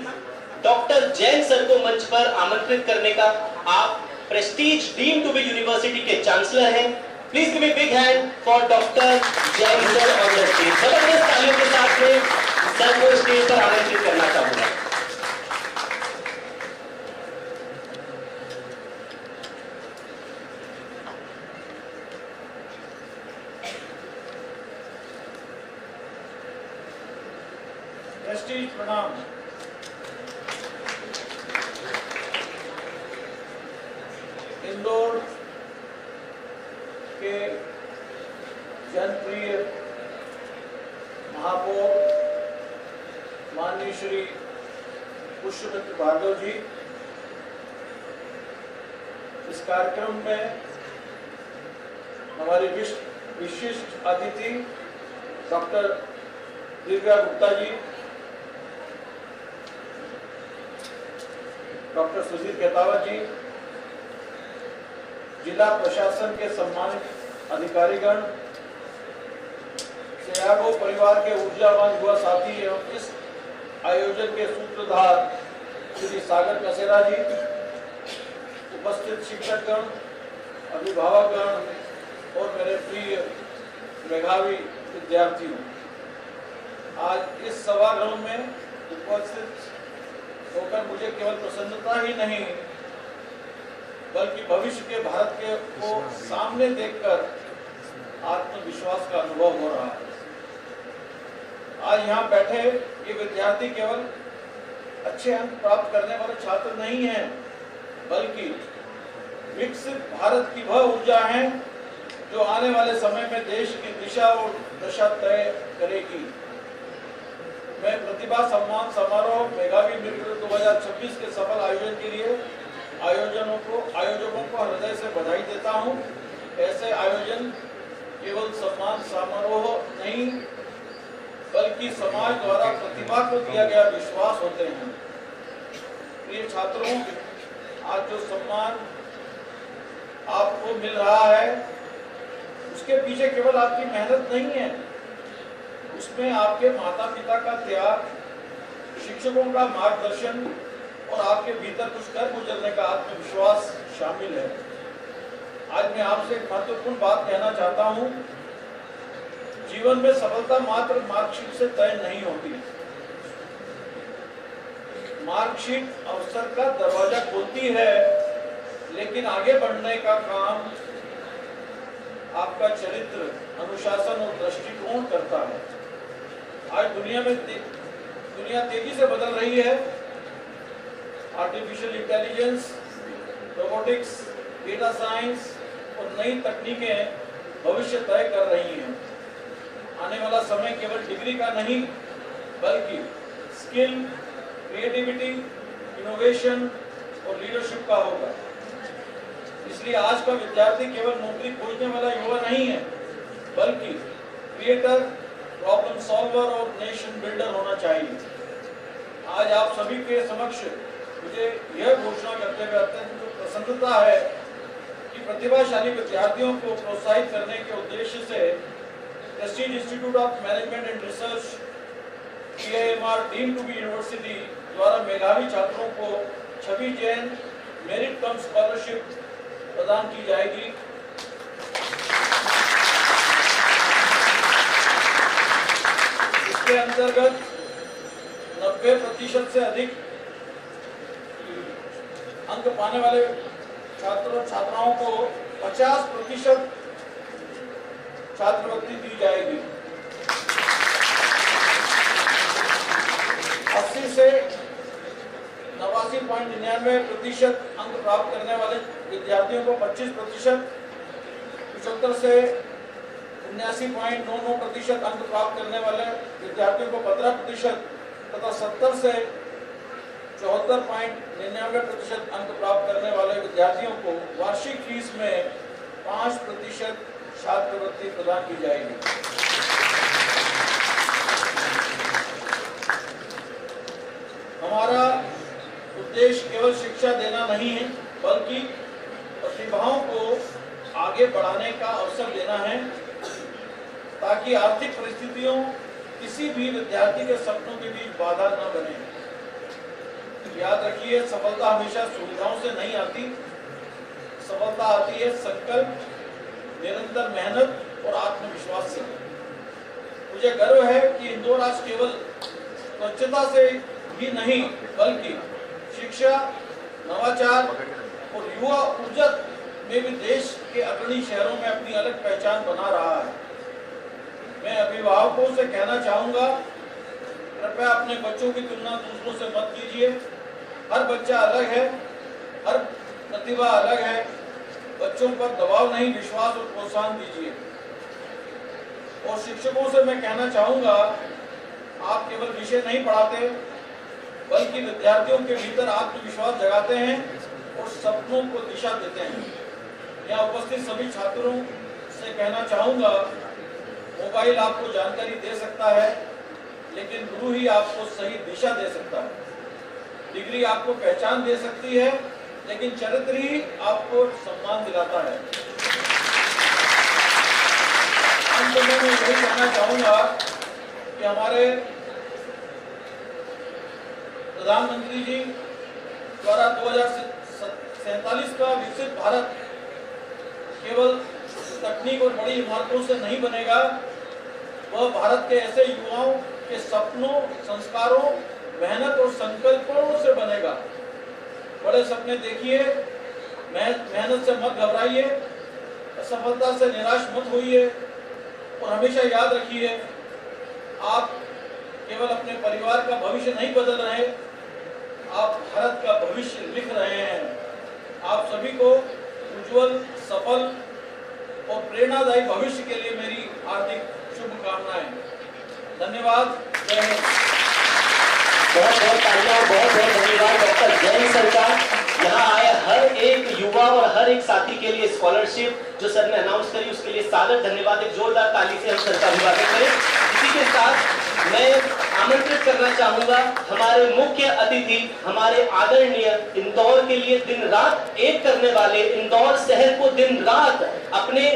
डॉक्टर जैन सर को मंच पर आमंत्रित करने का। आप Prestige deemed to be university के चांसलर हैं। Please give a big hand for doctor Jain sir on the stage. जबरदस्त तालियों के साथ में सर को स्टेज पर आमंत्रित करना चाहूंगा। प्रणाम। इंदौर के जनप्रिय महापौर माननीय श्री पुष्य मित्र भार्गव जी इस कार्यक्रम में हमारे विशिष्ट अतिथि डॉक्टर दिव्या गुप्ता जी, डॉक्टर सुजीत खेतावत जी, जिला प्रशासन के सम्मानित अधिकारीगण, सहयागो परिवार के ऊर्जावान युवा साथी एवं इस आयोजन के सूत्रधार श्री सागर कसेरा जी, उपस्थित शिक्षकगण, अभिभावकगण और मेरे प्रिय मेधावी विद्यार्थियों, आज इस सभागृह में उपस्थित होकर मुझे केवल प्रसन्नता ही नहीं बल्कि भविष्य के भारत के को सामने देखकर आत्मविश्वास का अनुभव हो रहा है। आज यहाँ बैठे ये विद्यार्थी केवल अच्छे अंक प्राप्त करने वाले छात्र नहीं हैं, बल्कि विकसित भारत की वह ऊर्जा है जो आने वाले समय में देश की दिशा और दशा तय करेगी। मैं प्रतिभा सम्मान समारोह मेधावी मित्र 2026 के सफल आयोजन के लिए आयोजकों को हृदय से बधाई देता हूं। ऐसे आयोजन केवल सम्मान समारोह नहीं बल्कि समाज द्वारा प्रतिभा को दिया गया विश्वास होते हैं। प्रिय छात्रों, आज जो सम्मान आपको मिल रहा है उसके पीछे केवल आपकी मेहनत नहीं है, उसमें आपके माता पिता का त्याग, शिक्षकों का मार्गदर्शन और आपके भीतर कुछ कर गुजरने का आत्मविश्वास शामिल है। आज मैं आपसे एक महत्वपूर्ण बात कहना चाहता हूं। जीवन में सफलता मात्र मार्कशीट से तय नहीं होती। मार्कशीट अवसर का दरवाजा खोलती है, लेकिन आगे बढ़ने का काम आपका चरित्र, अनुशासन और दृष्टिकोण करता है। आज दुनिया तेजी से बदल रही है। Artificial intelligence, robotics, data science और नई तकनीकें भविष्य तय कर रही हैं। आने वाला समय केवल डिग्री का नहीं बल्कि स्किल, क्रिएटिविटी, इनोवेशन और लीडरशिप का होगा। इसलिए आज का विद्यार्थी केवल नौकरी खोजने वाला युवा नहीं है, बल्कि क्रिएटर, प्रॉब्लम सॉल्वर और नेशन बिल्डर होना चाहिए। आज आप सभी के समक्ष मुझे यह घोषणा करते हुए अत्यंत प्रसन्नता है कि प्रतिभाशाली विद्यार्थियों को प्रोत्साहित करने के उद्देश्य से Prestige Institute of Management and Research PIMR deemed to be university द्वारा मेधावी छात्रों को Chhavi Jain merit cum scholarship प्रदान की जाएगी। इसके अंतर्गत 90% से अधिक अंक पाने वाले छात्रों छात्राओं को 50% छात्रवृत्ति दी जाएगी। 80 से 89.99% अंक प्राप्त करने वाले विद्यार्थियों को 25%, 75 से 79.99% अंक प्राप्त करने वाले विद्यार्थियों को 15% तथा 70 से 74.99% अंक प्राप्त करने वाले विद्यार्थियों को वार्षिक फीस में 5% छात्रवृत्ति प्रदान की जाएगी। हमारा उद्देश्य केवल शिक्षा देना नहीं है, बल्कि प्रतिभाओं को आगे बढ़ाने का अवसर देना है, ताकि आर्थिक परिस्थितियों किसी भी विद्यार्थी के सपनों के बीच बाधा न बने। याद रखिए, सफलता हमेशा सुविधाओं से नहीं आती। सफलता आती है संकल्प, निरंतर मेहनत और आत्मविश्वास से। मुझे गर्व है कि इंदौर आज केवल स्वच्छता से ही नहीं बल्कि शिक्षा, नवाचार और युवा ऊर्जा में भी देश के अग्रणी शहरों में अपनी अलग पहचान बना रहा है। मैं अभिभावकों से कहना चाहूंगा, कृपया अपने बच्चों की तुलना दूसरों से मत कीजिए। हर बच्चा अलग है, हर प्रतिभा अलग है। बच्चों पर दबाव नहीं, विश्वास और प्रोत्साहन दीजिए। और शिक्षकों से मैं कहना चाहूंगा, आप केवल विषय नहीं पढ़ाते बल्कि विद्यार्थियों के भीतर आत्मविश्वास जगाते हैं और सपनों को दिशा देते हैं। यहाँ उपस्थित सभी छात्रों से कहना चाहूंगा, मोबाइल आपको जानकारी दे सकता है, लेकिन गुरु ही आपको सही दिशा दे सकता है। डिग्री आपको पहचान दे सकती है, लेकिन चरित्र ही आपको सम्मान दिलाता है। अंत में मैं यही कहना चाहूंगा कि हमारे प्रधानमंत्री जी द्वारा 47 का विकसित भारत केवल तकनीक और बड़ी इमारतों से नहीं बनेगा, वह भारत के ऐसे युवाओं के सपनों, संस्कारों, मेहनत और संकल्पों से बनेगा। बड़े सपने देखिए, मेहनत से मत घबराइए, असफलता से निराश मत होइए और हमेशा याद रखिए, आप केवल अपने परिवार का भविष्य नहीं बदल रहे, आप भारत का भविष्य लिख रहे हैं। आप सभी को उज्जवल, सफल और प्रेरणादायी भविष्य के लिए मेरी हार्दिक शुभकामनाएं। धन्यवाद। जय हिंद। बहुत बहुत तालियां और बहुत बहुत धन्यवाद डॉक्टर जैन सर का। यहाँ आए हर एक युवा और हर एक साथी के लिए स्कॉलरशिप जो सर ने अनाउंस करी उसके लिए सादर धन्यवाद। एक जोरदार ताली से हम सर का अभिवादन करें। इसी के साथ मैं आमंत्रित करना चाहूंगा हमारे मुख्य अतिथि, हमारे आदरणीय इंदौर के लिए दिन रात एक करने वाले, इंदौर शहर को दिन रात अपने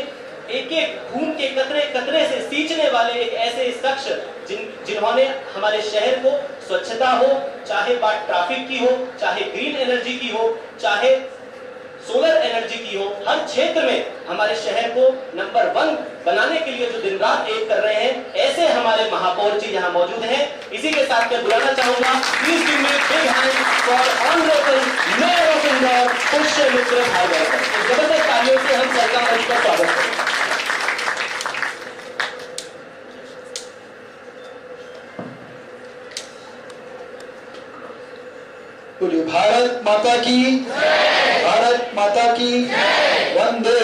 एक एक खून के कतरे कतरे से सींचने वाले एक ऐसे शख्स जिन्होंने हमारे शहर को स्वच्छता हो, चाहे बात ट्रैफिक की हो, चाहे ग्रीन एनर्जी की हो, चाहे सोलर एनर्जी की हो, हर क्षेत्र में हमारे शहर को नंबर 1 बनाने के लिए जो दिन रात एक कर रहे हैं, ऐसे हमारे महापौर जी यहाँ मौजूद हैं। इसी के साथ मैं बुलाना चाहूंगा, please give me big hand for honourable mayor of Indore Pushyamitra Bhagwat. जबरदस्त तालियों से हम सर का मंच पर स्वागत करें। बोलिए भारत माता की, भारत माता की, वंदे।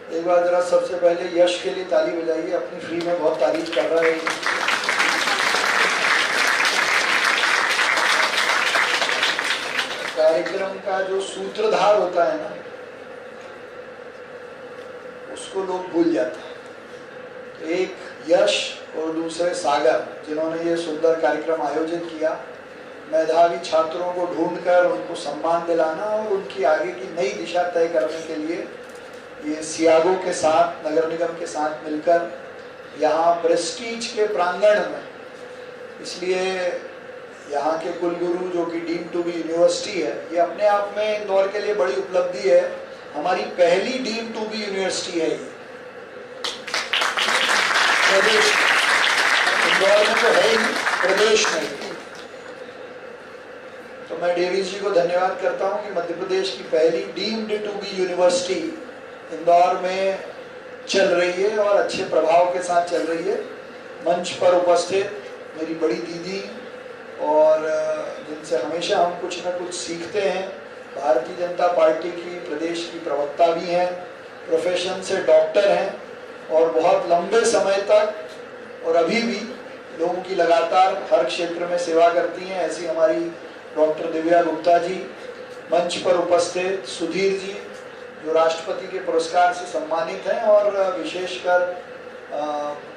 एक बार जरा सबसे पहले यश के लिए ताली बजाइए, अपनी फ्री में बहुत तारीफ कर रहा है। कार्यक्रम का जो सूत्रधार होता है ना, उसको लोग भूल जाते हैं। एक यश और दूसरे सागर, जिन्होंने ये सुंदर कार्यक्रम आयोजित किया, मेधावी छात्रों को ढूंढकर उनको सम्मान दिलाना और उनकी आगे की नई दिशा तय करने के लिए ये सियागो के साथ, नगर निगम के साथ मिलकर यहाँ प्रेस्टीज के प्रांगण में, इसलिए यहाँ के कुलगुरु जो कि डीम्ड टू बी यूनिवर्सिटी है, ये अपने आप में इंदौर के लिए बड़ी उपलब्धि है। हमारी पहली डीम्ड टू बी यूनिवर्सिटी है ये प्रदेश, इंदौर में तो है ही, प्रदेश में। तो मैं डेविस जी को धन्यवाद करता हूं कि मध्य प्रदेश की पहली deemed to be university Indore में चल रही है और अच्छे प्रभाव के साथ चल रही है। मंच पर उपस्थित मेरी बड़ी दीदी और जिनसे हमेशा हम कुछ न कुछ सीखते हैं, भारतीय जनता पार्टी की प्रदेश की प्रवक्ता भी हैं, प्रोफेशन से डॉक्टर हैं और बहुत लंबे समय तक और अभी भी लोगों की लगातार हर क्षेत्र में सेवा करती हैं, ऐसी हमारी डॉक्टर दिव्या गुप्ता जी। मंच पर उपस्थित सुधीर जी जो राष्ट्रपति के पुरस्कार से सम्मानित हैं और विशेषकर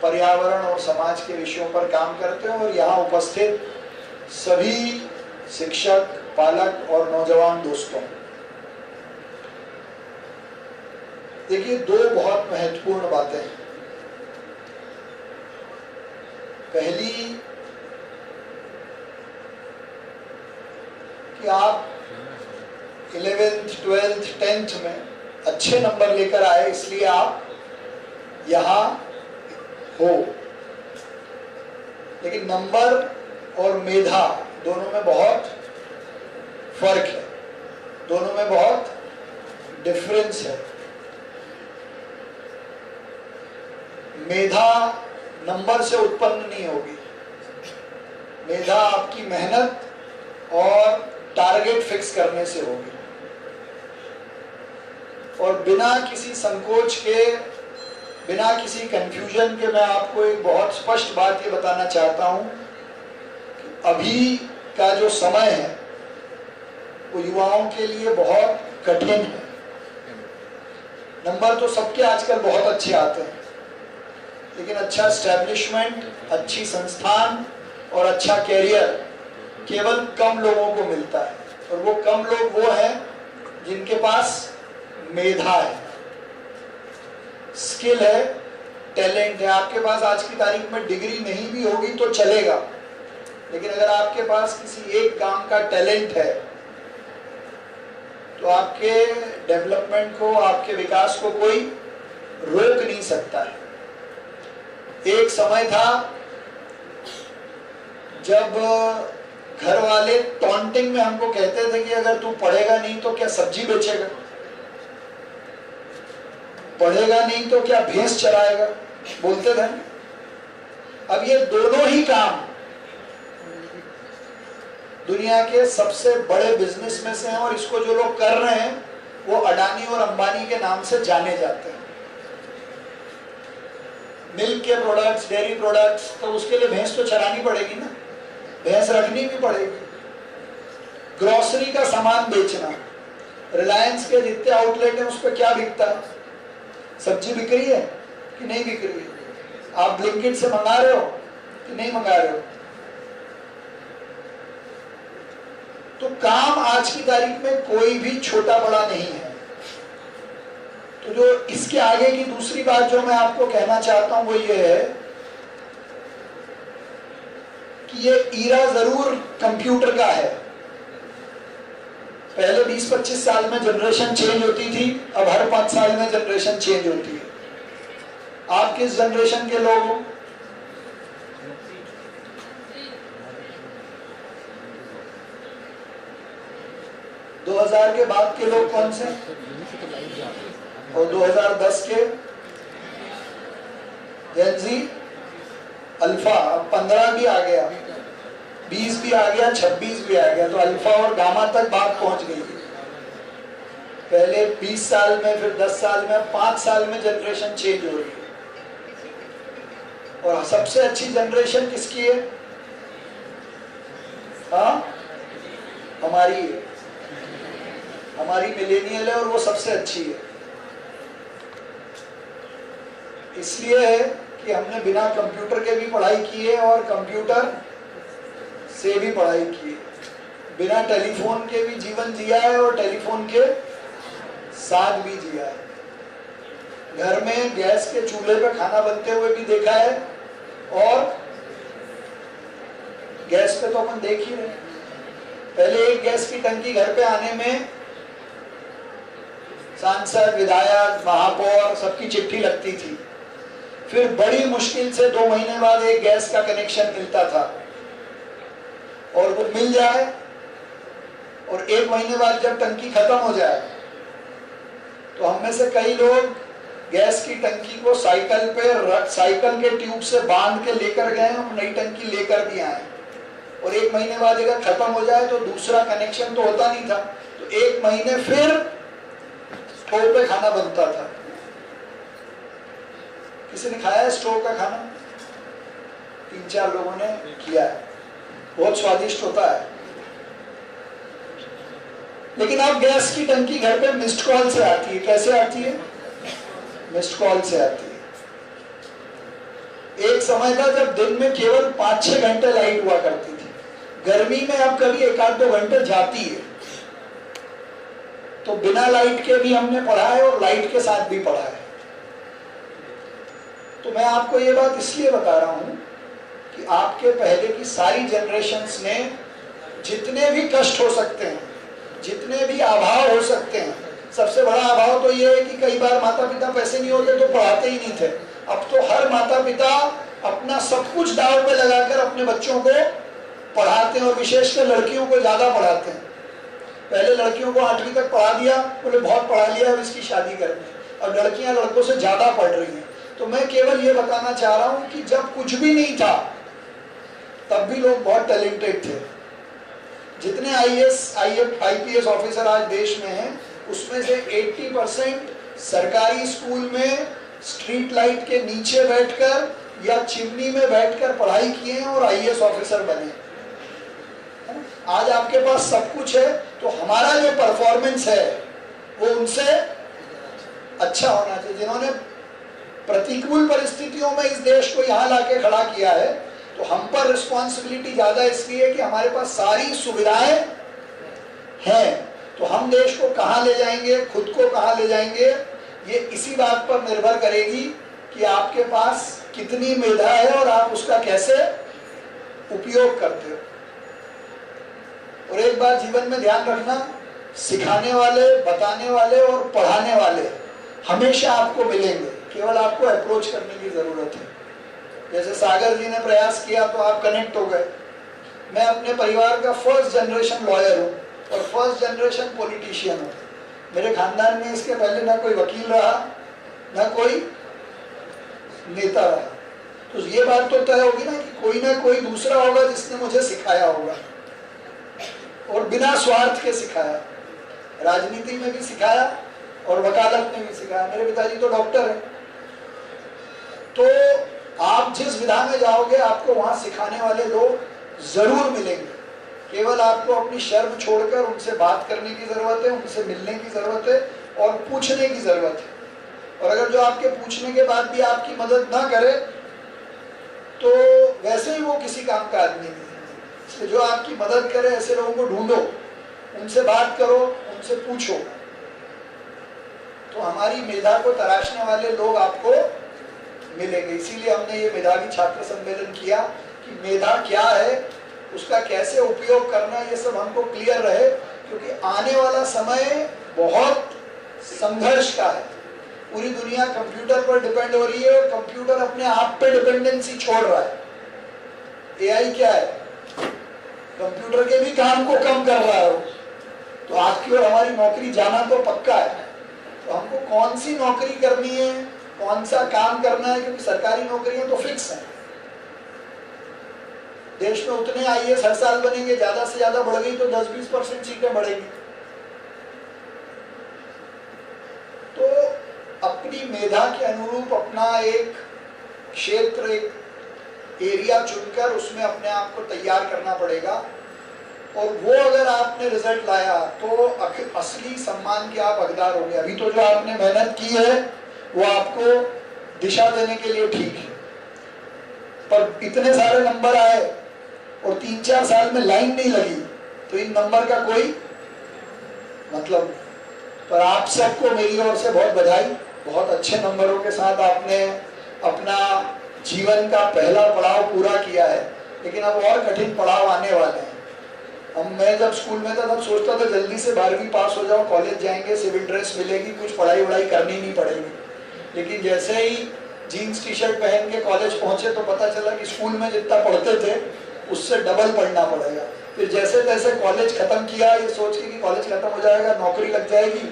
पर्यावरण और समाज के विषयों पर काम करते हैं, और यहाँ उपस्थित सभी शिक्षक, पालक और नौजवान दोस्तों। देखिए, दो बहुत महत्वपूर्ण बातें हैं। पहली कि आप 11th, 12th, 10th में अच्छे नंबर लेकर आए, इसलिए आप यहाँ हो। लेकिन नंबर और मेधा दोनों में बहुत फर्क है, दोनों में बहुत डिफरेंस है। मेधा नंबर से उत्पन्न नहीं होगी, मेधा आपकी मेहनत और टारगेट फिक्स करने से होगी। और बिना किसी संकोच के, बिना किसी कंफ्यूजन के मैं आपको एक बहुत स्पष्ट बात ये बताना चाहता हूं कि अभी का जो समय है वो युवाओं के लिए बहुत कठिन है। नंबर तो सबके आजकल बहुत अच्छे आते हैं, लेकिन अच्छा एस्टैब्लिशमेंट, अच्छी संस्थान और अच्छा कैरियर केवल कम लोगों को मिलता है। और वो कम लोग वो हैं जिनके पास मेधा है, स्किल है, टैलेंट है। आपके पास आज की तारीख में डिग्री नहीं भी होगी तो चलेगा, लेकिन अगर आपके पास किसी एक काम का टैलेंट है तो आपके डेवलपमेंट को, आपके विकास को कोई रोक नहीं सकता है। एक समय था जब घर वाले टॉन्टिंग में हमको कहते थे कि अगर तू पढ़ेगा नहीं तो क्या सब्जी बेचेगा, पढ़ेगा नहीं तो क्या भैंस चराएगा, बोलते थे। अब ये दोनों ही काम दुनिया के सबसे बड़े बिजनेस में से हैं और इसको जो लोग कर रहे हैं वो अडानी और अंबानी के नाम से जाने जाते हैं। मिल्क के प्रोडक्ट्स, डेयरी प्रोडक्ट्स, तो उसके लिए भैंस तो चरानी पड़ेगी ना, भैंस रखनी भी पड़ेगी। ग्रोसरी का सामान बेचना, रिलायंस के जितने आउटलेट हैं उस पर क्या बिकता है? सब्जी बिक रही है कि नहीं बिक रही है? आप ब्लिंकिट से मंगा रहे हो कि नहीं मंगा रहे हो? तो काम आज की तारीख में कोई भी छोटा बड़ा नहीं है। तो जो इसके आगे की दूसरी बात जो मैं आपको कहना चाहता हूं वो ये है कि ये ईरा जरूर कंप्यूटर का है। पहले 20-25 साल में जनरेशन चेंज होती थी, अब हर 5 साल में जनरेशन चेंज होती है। आप किस जनरेशन के लोग हो? दो 2000 के बाद के लोग कौन से? और 2010 के जेन ज़ी, अल्फा। 15 भी आ गया, 20 भी आ गया, 26 भी आ गया, तो अल्फा और गामा तक बात पहुंच गई। पहले 20 साल में, फिर 10 साल में, 5 साल में जनरेशन चेंज हो रही है। और सबसे अच्छी जनरेशन किसकी है? हाँ, हमारी है, हमारी मिलेनियल है और वो सबसे अच्छी है। इसलिए है कि हमने बिना कंप्यूटर के भी पढ़ाई की है और कंप्यूटर से भी पढ़ाई की है, बिना टेलीफोन के भी जीवन जिया है और टेलीफोन के साथ भी जिया है। घर में गैस के चूल्हे पे खाना बनते हुए भी देखा है और गैस पे तो अपन देख ही रहे। पहले एक गैस की टंकी घर पे आने में सांसद, विधायक, महापौर सबकी चिट्ठी लगती थी। फिर बड़ी मुश्किल से 2 महीने बाद एक गैस का कनेक्शन मिलता था और वो मिल जाए और 1 महीने बाद जब टंकी खत्म हो जाए तो हम में से कई लोग गैस की टंकी को साइकिल पे, साइकिल के ट्यूब से बांध के लेकर गए और नई टंकी लेकर भी आए। और 1 महीने बाद अगर खत्म हो जाए तो दूसरा कनेक्शन तो होता नहीं था, तो 1 महीने फिर स्टोव पे खाना बनता था। किसी ने खाया है स्टोव का खाना? 3-4 लोगों ने किया है, बहुत स्वादिष्ट होता है। लेकिन अब गैस की टंकी घर पे मिस्ड कॉल से आती है। कैसे आती है? मिस्ड कॉल से आती है। एक समय था जब दिन में केवल 5-6 घंटे लाइट हुआ करती थी, गर्मी में अब कभी 1-2 घंटे जाती है। तो बिना लाइट के भी हमने पढ़ा है और लाइट के साथ भी पढ़ा है। तो मैं आपको ये बात इसलिए बता रहा हूं कि आपके पहले की सारी जनरेशन्स ने जितने भी कष्ट हो सकते हैं, जितने भी अभाव हो सकते हैं, सबसे बड़ा अभाव तो ये है कि कई बार माता पिता पैसे नहीं होते तो पढ़ाते ही नहीं थे। अब तो हर माता पिता अपना सब कुछ दांव पे लगाकर अपने बच्चों को पढ़ाते हैं और विशेषकर लड़कियों को ज्यादा पढ़ाते हैं। पहले लड़कियों को 8वीं तक पढ़ा दिया, बोले बहुत पढ़ा लिया, अब इसकी शादी करनी। अब लड़कियां लड़कों से ज्यादा पढ़ रही हैं। तो मैं केवल ये बताना चाह रहा हूं कि जब कुछ भी नहीं था तब भी लोग बहुत टैलेंटेड थे। जितने IPS ऑफिसर आज देश में हैं उसमें से 80% सरकारी स्कूल में स्ट्रीट लाइट के नीचे बैठकर या चिमनी में बैठकर पढ़ाई किए हैं और IAS ऑफिसर बने। आज आपके पास सब कुछ है, तो हमारा जो परफॉर्मेंस है वो उनसे अच्छा होना चाहिए। जिन्होंने प्रतिकूल परिस्थितियों में इस देश को यहाँ लाके खड़ा किया है, तो हम पर रिस्पॉन्सिबिलिटी ज्यादा इसलिए कि हमारे पास सारी सुविधाएं हैं। तो हम देश को कहाँ ले जाएंगे, खुद को कहाँ ले जाएंगे, ये इसी बात पर निर्भर करेगी कि आपके पास कितनी मेधा है और आप उसका कैसे उपयोग करते हो। और एक बात जीवन में ध्यान रखना सिखाने वाले, बताने वाले और पढ़ाने वाले हमेशा आपको मिलेंगे, केवल आपको अप्रोच करने की जरूरत है। जैसे सागर जी ने प्रयास किया तो आप कनेक्ट हो गए। मैं अपने परिवार का फर्स्ट जनरेशन लॉयर हूँ और फर्स्ट जनरेशन पॉलिटिशियन हूँ। मेरे खानदान में इसके पहले ना कोई वकील रहा, ना कोई नेता रहा। तो ये बात तो तय होगी ना कोई दूसरा होगा जिसने मुझे सिखाया होगा, और बिना स्वार्थ के सिखाया। राजनीति में भी सिखाया और वकालत में भी सिखाया। मेरे पिताजी तो डॉक्टर हैं। तो आप जिस विधा में जाओगे आपको वहां सिखाने वाले लोग जरूर मिलेंगे। केवल आपको अपनी शर्म छोड़कर उनसे बात करने की जरूरत है, उनसे मिलने की जरूरत है और पूछने की जरूरत है। और अगर जो आपके पूछने के बाद भी आपकी मदद ना करे तो वैसे ही वो किसी काम का आदमी नहीं है। इसलिए जो आपकी मदद करे ऐसे लोगों को ढूंढो, उनसे बात करो, उनसे पूछो। तो हमारी मेधा को तराशने वाले लोग आपको मिलेंगे। इसीलिए हमने ये मेधावी छात्र सम्मेलन किया कि मेधा क्या है, उसका कैसे उपयोग करना है, ये सब हमको क्लियर रहे। क्योंकि आने वाला समय बहुत संघर्ष का है। पूरी दुनिया कंप्यूटर पर डिपेंड हो रही है और कंप्यूटर अपने आप पे डिपेंडेंसी छोड़ रहा है। एआई क्या है? कंप्यूटर के भी काम को कम कर रहा है। तो आपकी और हमारी नौकरी जाना तो पक्का है। तो हमको कौन सी नौकरी करनी है, कौन सा काम करना है, क्योंकि सरकारी नौकरियां तो फिक्स हैं। देश में उतने आईएएस हर साल बनेंगे, ज्यादा से ज्यादा बढ़ गई तो 10-20% सीटें बढ़ेगी। तो अपनी मेधा के अनुरूप अपना एक क्षेत्र, एक एरिया चुनकर उसमें अपने आप को तैयार करना पड़ेगा। और वो अगर आपने रिजल्ट लाया तो असली सम्मान के आप हकदार होंगे। अभी तो जो आपने मेहनत की है वो आपको दिशा देने के लिए ठीक है, पर इतने सारे नंबर आए और 3-4 साल में लाइन नहीं लगी तो इन नंबर का कोई मतलब। पर आप सबको मेरी ओर से बहुत बधाई। बहुत अच्छे नंबरों के साथ आपने अपना जीवन का पहला पड़ाव पूरा किया है, लेकिन अब और कठिन पड़ाव आने वाले हैं। मैं जब स्कूल में था तब सोचता था जल्दी से 12वीं पास हो जाओ, कॉलेज जाएंगे, सिविल ड्रेस मिलेगी, कुछ पढ़ाई वढ़ाई करनी नहीं पड़ेगी। लेकिन जैसे ही जीन्स टी शर्ट पहन के कॉलेज पहुंचे तो पता चला कि स्कूल में जितना पढ़ते थे उससे डबल पढ़ना पड़ेगा। फिर जैसे तैसे कॉलेज खत्म किया ये सोच के कि कॉलेज खत्म हो जाएगा, नौकरी लग जाएगी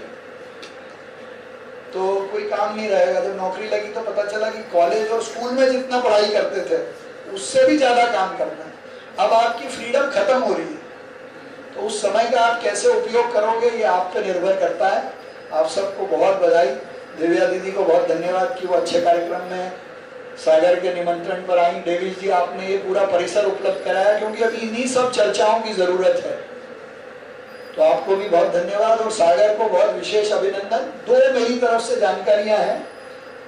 तो कोई काम नहीं रहेगा। जब नौकरी लगी तो पता चला कि कॉलेज और स्कूल में जितना पढ़ाई करते थे उससे भी ज्यादा काम करना है। अब आपकी फ्रीडम खत्म हो रही है, तो उस समय का आप कैसे उपयोग करोगे ये आप पे निर्भर करता है। आप सबको बहुत बधाई। दिव्या दीदी को बहुत धन्यवाद कि वो अच्छे कार्यक्रम में सागर के निमंत्रण पर आई। डेविस जी, आपने ये पूरा परिसर उपलब्ध कराया, क्योंकि अभी इन्हीं सब चर्चाओं की जरूरत है। तो आपको भी बहुत धन्यवाद और सागर को बहुत विशेष अभिनंदन। 2 मेरी तरफ से जानकारियां हैं।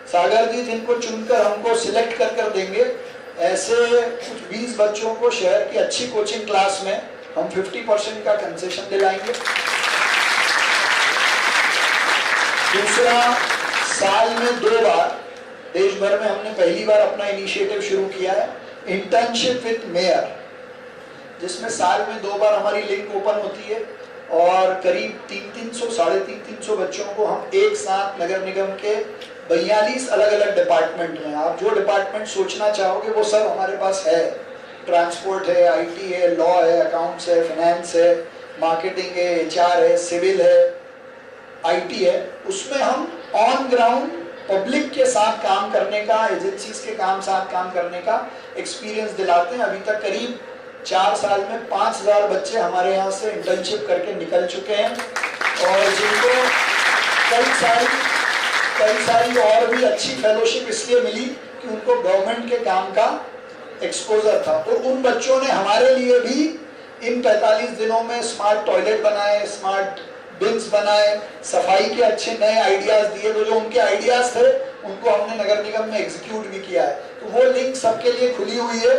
सागर जी जिनको चुनकर हमको सिलेक्ट कर देंगे, ऐसे कुछ 20 बच्चों को शहर की अच्छी कोचिंग क्लास में हम 50% का कंसेशन दिलाएंगे। दूसरा, साल में 2 बार देश भर में हमने पहली बार अपना इनिशिएटिव शुरू किया है, इंटर्नशिप विद मेयर, जिसमें साल में 2 बार हमारी लिंक ओपन होती है और करीब 300-350 बच्चों को हम एक साथ नगर निगम के 42 अलग अलग डिपार्टमेंट में, आप जो डिपार्टमेंट सोचना चाहोगे वो सब हमारे पास है। ट्रांसपोर्ट है, आईटी है, लॉ है, अकाउंट्स है, फाइनेंस है, मार्केटिंग है, एचआर है, सिविल है, आईटी है। उसमें हम ऑन ग्राउंड पब्लिक के साथ काम करने का, एजेंसीज के साथ काम करने का एक्सपीरियंस दिलाते हैं। अभी तक करीब 4 साल में 5000 बच्चे हमारे यहाँ से इंटर्नशिप करके निकल चुके हैं और जिनको कई सारी और भी अच्छी फेलोशिप इसलिए मिली कि उनको गवर्नमेंट के काम का एक्सपोजर था। और उन बच्चों ने हमारे लिए भी इन 45 दिनों में स्मार्ट टॉयलेट बनाए, स्मार्ट बिन्स बनाए, सफाई के अच्छे नए आइडियाज दिए। तो जो उनके आइडियाज थे उनको हमने नगर निगम में एग्जीक्यूट भी किया है। तो वो लिंक सबके लिए खुली हुई है।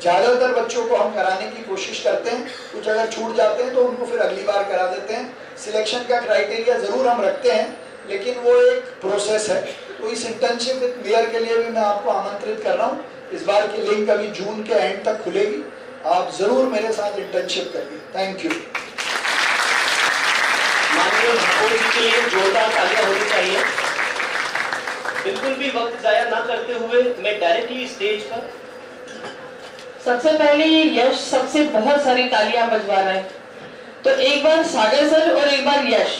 ज्यादातर बच्चों को हम कराने की कोशिश करते हैं, कुछ अगर छूट जाते हैं तो उनको फिर अगली बार करा देते हैं। सिलेक्शन का क्राइटेरिया जरूर हम रखते हैं, लेकिन वो एक प्रोसेस है। तो इस इंटर्नशिप विद मेयर के लिए भी मैं आपको आमंत्रित कर रहा हूँ। इस बार की लिंक अभी जून के एंड तक खुलेगी, आप जरूर मेरे साथ इंटर्नशिप करिए। Thank you. के लिए जोरदार तालियां होनी चाहिए। बिल्कुल भी वक्त जाया ना करते हुए मैं डायरेक्टली स्टेज पर सबसे पहले ये यश सबसे बहुत सारी तालियां बजवा रहे हैं, तो एक बार सागर सर और एक बार यश,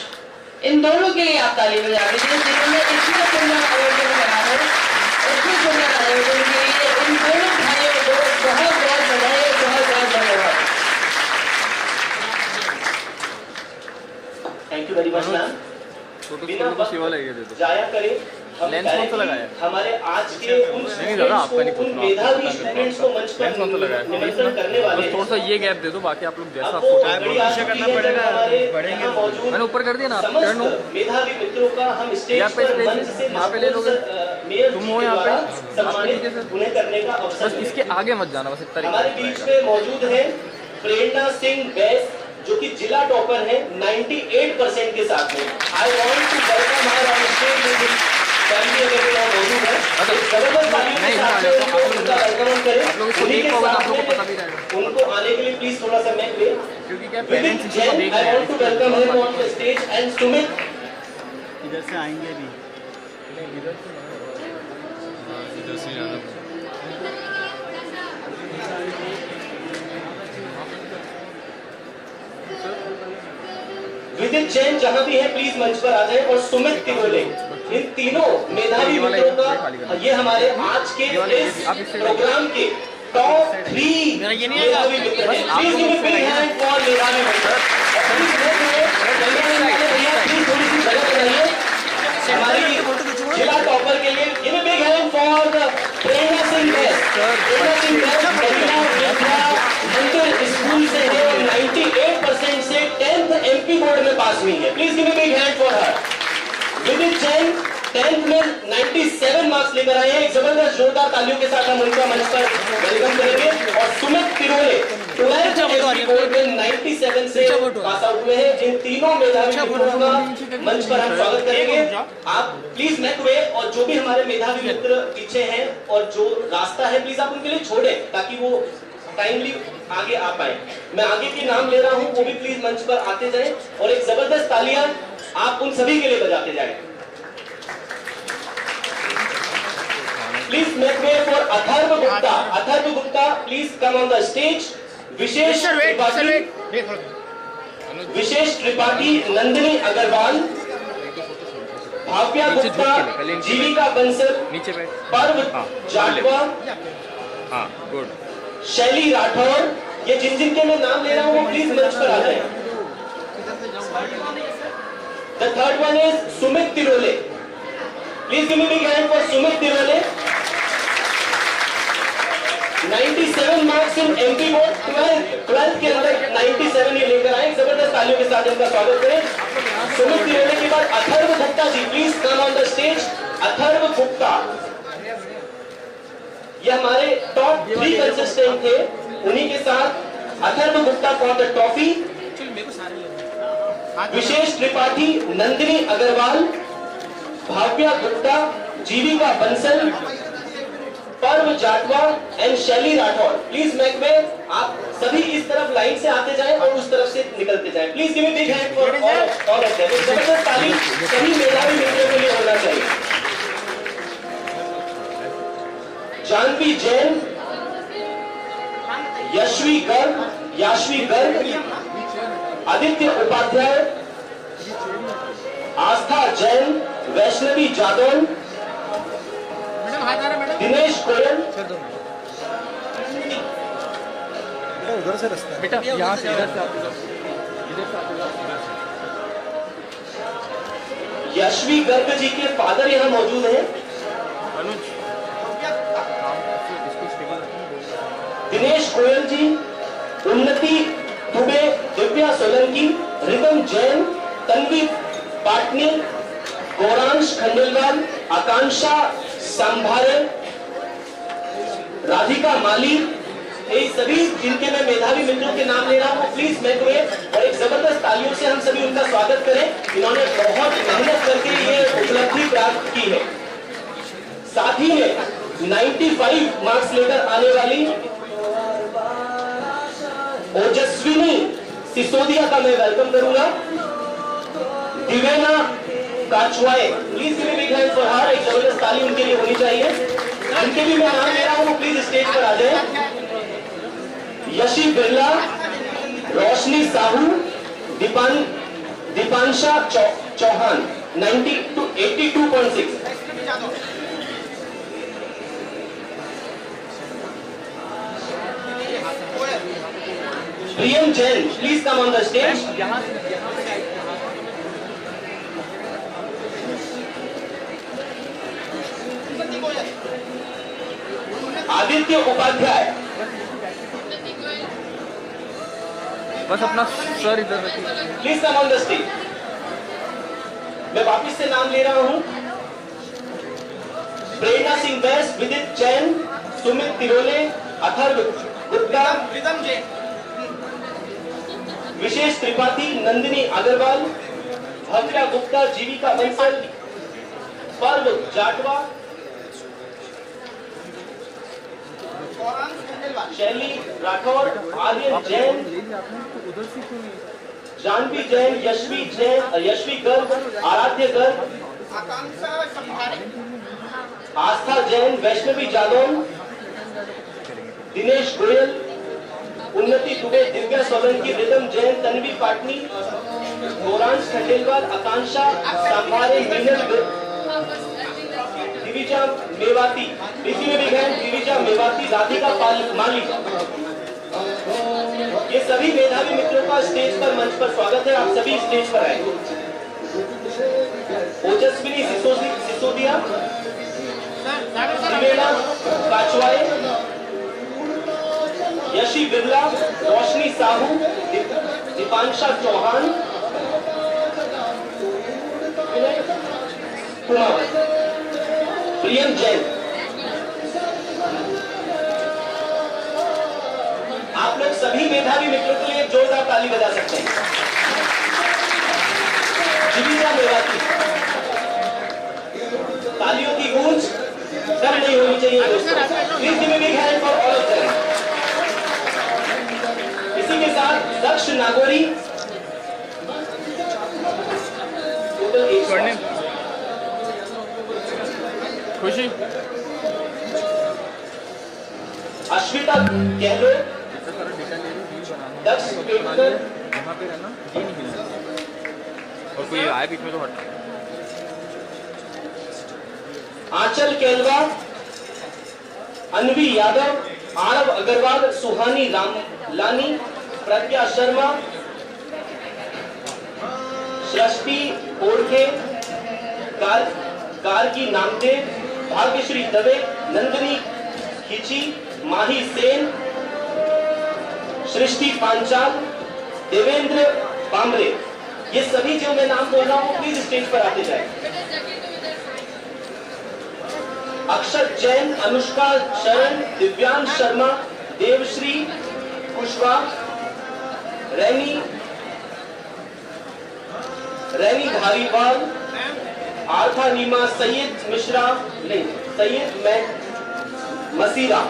इन दोनों के लिए आप ताली बजा दीजिए जिन्होंने इतना सुंदर आयोजन करा है। इतने सुंदर आयोजन के लिए इन दोनों भाइयों को बहुत बहुत बधाई, बहुत बहुत धन्यवाद। Thank you very much ma'am. बिना वक्त जाया करें हम हमारे आज के उन मेधावी स्टूडेंट्स को मंच पर निमंत्रण करने वाले हैं। थोड़ा सा ये गैप दे दो, बाकी आप लोग जैसा करना पड़ेगा, मैंने ऊपर कर दिया ना, मेधावी मित्रों का हम स्टेज पर मंच से यहाँ पे ले लोगे, तुम हो यहाँ पे सम्मानित उन्हें करने का अवसर। बस इसके आगे मत जाना, बस इतना। हमारे बीच में मौजूद है प्रेरणा सिंह बैस जो कि जिला टॉपर है 98% के साथ में। I want to welcome her on stage family अगर यहाँ मौजूद है, जबरदस्त तालियों के साथ उनका वेलकम करें। उन्हीं के साथ उनको आने के लिए प्लीज थोड़ा सा मैं प्ले क्योंकि क्या पेरेंट्स इसको देख रहे हैं। I want to welcome him on the stage and Sumit इधर से आएंगे भी, इधर से जाना। विदित जैन जहां भी है प्लीज मंच पर आ जाए, और सुमित तिगोले, इन तीनों मेधावी मित्रों का ये हमारे आज के इस प्रोग्राम के टॉप 3 मेधावी मित्र हैं। Please give a big hand for मेधावी मित्र। प्लीज थोड़ी सी जगह बनाइए हमारी जिला टॉपर के लिए। Give a big hand for the Prerna Singh Bais. Prerna Singh Bais Mahila Vidya मंदिर स्कूल से है और 98% से 10th MP बोर्ड में पास हुई है। Please give a big hand for हर। विदित जैन 10th में 97 मार्क्स लेकर आए हैं। एक जबरदस्त जोरदार तालियों के साथ हम उनका मंच पर वेलकम करेंगे। और सुमित तिरोले 12th MP बोर्ड में 97 से पास आउट हुए हैं। इन तीनों मेधावी मित्रों का मंच पर हम स्वागत करेंगे। आप प्लीज मेक वे, और जो भी हमारे मेधावी मित्र पीछे हैं और जो रास्ता है प्लीज आप उनके लिए छोड़ें ताकि वो टाइमली आगे आ पाए। मैं आगे के नाम ले रहा हूं, वो भी प्लीज मंच पर आते जाएं और एक जबरदस्त तालियां आप उन सभी के लिए बजाते जाएं। Please make way for Atharv Gupta. Atharv Gupta please come on the stage. Vishesh Tripathi Nandini Agrawal, Bhavya Gupta, Jeevika Bansal, Parv Jatwa, good, शैली राठौर, ये जिन जिनके मैं नाम ले रहा हूं वो प्लीज मंच पर आ जाए। The third one is Sumit Tirole. Please give me big hand for Sumit Tirole. 97 marks in MP board, 12th के अंदर 97 ये लेकर आए। जबरदस्त तालियों के साथ इनका स्वागत करें। सुमित तिरोले के बाद Atharv Gupta ji, please come on the stage. Atharv Gupta ये हमारे टॉप 3 कंसिस्टेंट थे, उन्हीं के साथ Atharv Gupta for the trophy. Vishesh Tripathi Nandini Agrawal, Bhavya Gupta, Jeevika Bansal, Parv Jatwa and शैली राठौर। प्लीज मेक वे, आप सभी इस तरफ लाइन से आते जाएं और उस तरफ से निकलते जाएं। Please give me big hand for all of them. जबरदस्त ताली सभी मेधावी मित्रों के लिए होना चाहिए। जानवी जैन, याशवी गर्ग, आदित्य उपाध्याय, आस्था जैन, वैष्णवी जादौन, दिनेश गोयल, उधर से रास्ता बेटा यहाँ से इधर से यशवी गर्ग जी के फादर यहाँ मौजूद हैं। दिनेश गोयल जी, उन्नति दुबे, दिव्या सोलंकी, रिदम जैन, तन्वी पाटनी, गौरांश खंडेलवाल, आकांक्षा संभारे, राधिका माली, ये सभी जिनके मैं मेधावी मित्रों के नाम ले रहा हूँ प्लीज मेक वे, और एक जबरदस्त तालियों से हम सभी उनका स्वागत करें। इन्होंने बहुत मेहनत करके ये उपलब्धि प्राप्त की है। साथ ही में 95 मार्क्स लेकर आने वाली ओजस्विनी सिसोदिया का मैं वेलकम करूंगा। Divena Kachwaye, please give big hand for her. एक जबरदस्त ताली उनके लिए होनी चाहिए। उनके भी मैं नाम ले रहा हूं, प्लीज स्टेज पर आ जाए। Yashi Birla, Roshni Sahu, Deepansha Chauhan 90 to 82.6। Priyam Jain, please come on the stage. Aditya Upadhyay, बस अपना सर इधर रखिए। Please come on the stage. मैं वापिस से नाम ले रहा हूं। प्रेरणा सिंह बैस, विदित जैन, सुमित तिरोले, अथर्व गुप्ता, विशेष त्रिपाठी, नंदिनी अग्रवाल, भव्या गुप्ता, जीविका बंसल, पर्व जाटवा, शैली राठौर, आर्यन जैन, जानवी जैन, यशवी गर्ग, आराध्य गर्ग, आस्था जैन, वैष्णवी जादौन, दिनेश गोयल, उन्नति दुबे, दिव्या सोलंकी, रिदम जैन, तन्वी पाटनी, गौरांश खंडेलवाल, आकांक्षा सांभारे, मीनल दिविजा मेवाती, दिविजा मेवाती, राधिका मालिक। ये सभी मेधावी मित्रों का स्टेज पर, मंच पर स्वागत है। आप सभी स्टेज पर आए। ओजस्विनी सिसोदिया, दिवेना काचवाए, यशी बिरला, रोशनी साहू, दीपांशा चौहान, कुमावत, प्रियम जैन। आप लोग सभी मेधावी मित्रों के लिए एक जोरदार ताली बजा सकते हैं। जीविका मेवाती, तालियों की गूंज कम नहीं होनी चाहिए दोस्तों। Please give me big hand for all of them. इसी के साथ दक्ष नागोरी, टोटल 1 खुशी, अश्विता गहलोत, दक्ष पेटकर, यहाँ पे रहना ये नहीं हिलना, और कोई आए बीच में तो हटना। आंचल केलवा, अनवी यादव, आरव अग्रवाल, सुहानी रामलानी, प्रज्ञा शर्मा, सृष्टि ओढ़े, कारगी नामते, भाग्यश्री दवे, नंदिनी खिची, माही सेन, सृष्टि पांचाल, देवेंद्र बामरे। ये सभी जो मैं नाम बोल रहा हूं, प्लीज स्टेज पर आते जाए। अक्षत जैन, अनुष्का शरण, दिव्यांश शर्मा, देवश्री कुशवाहा, रैनी धारीवाल, आर्था नीमा, सैयद मिश्रा, नहीं सैयद मसीरा,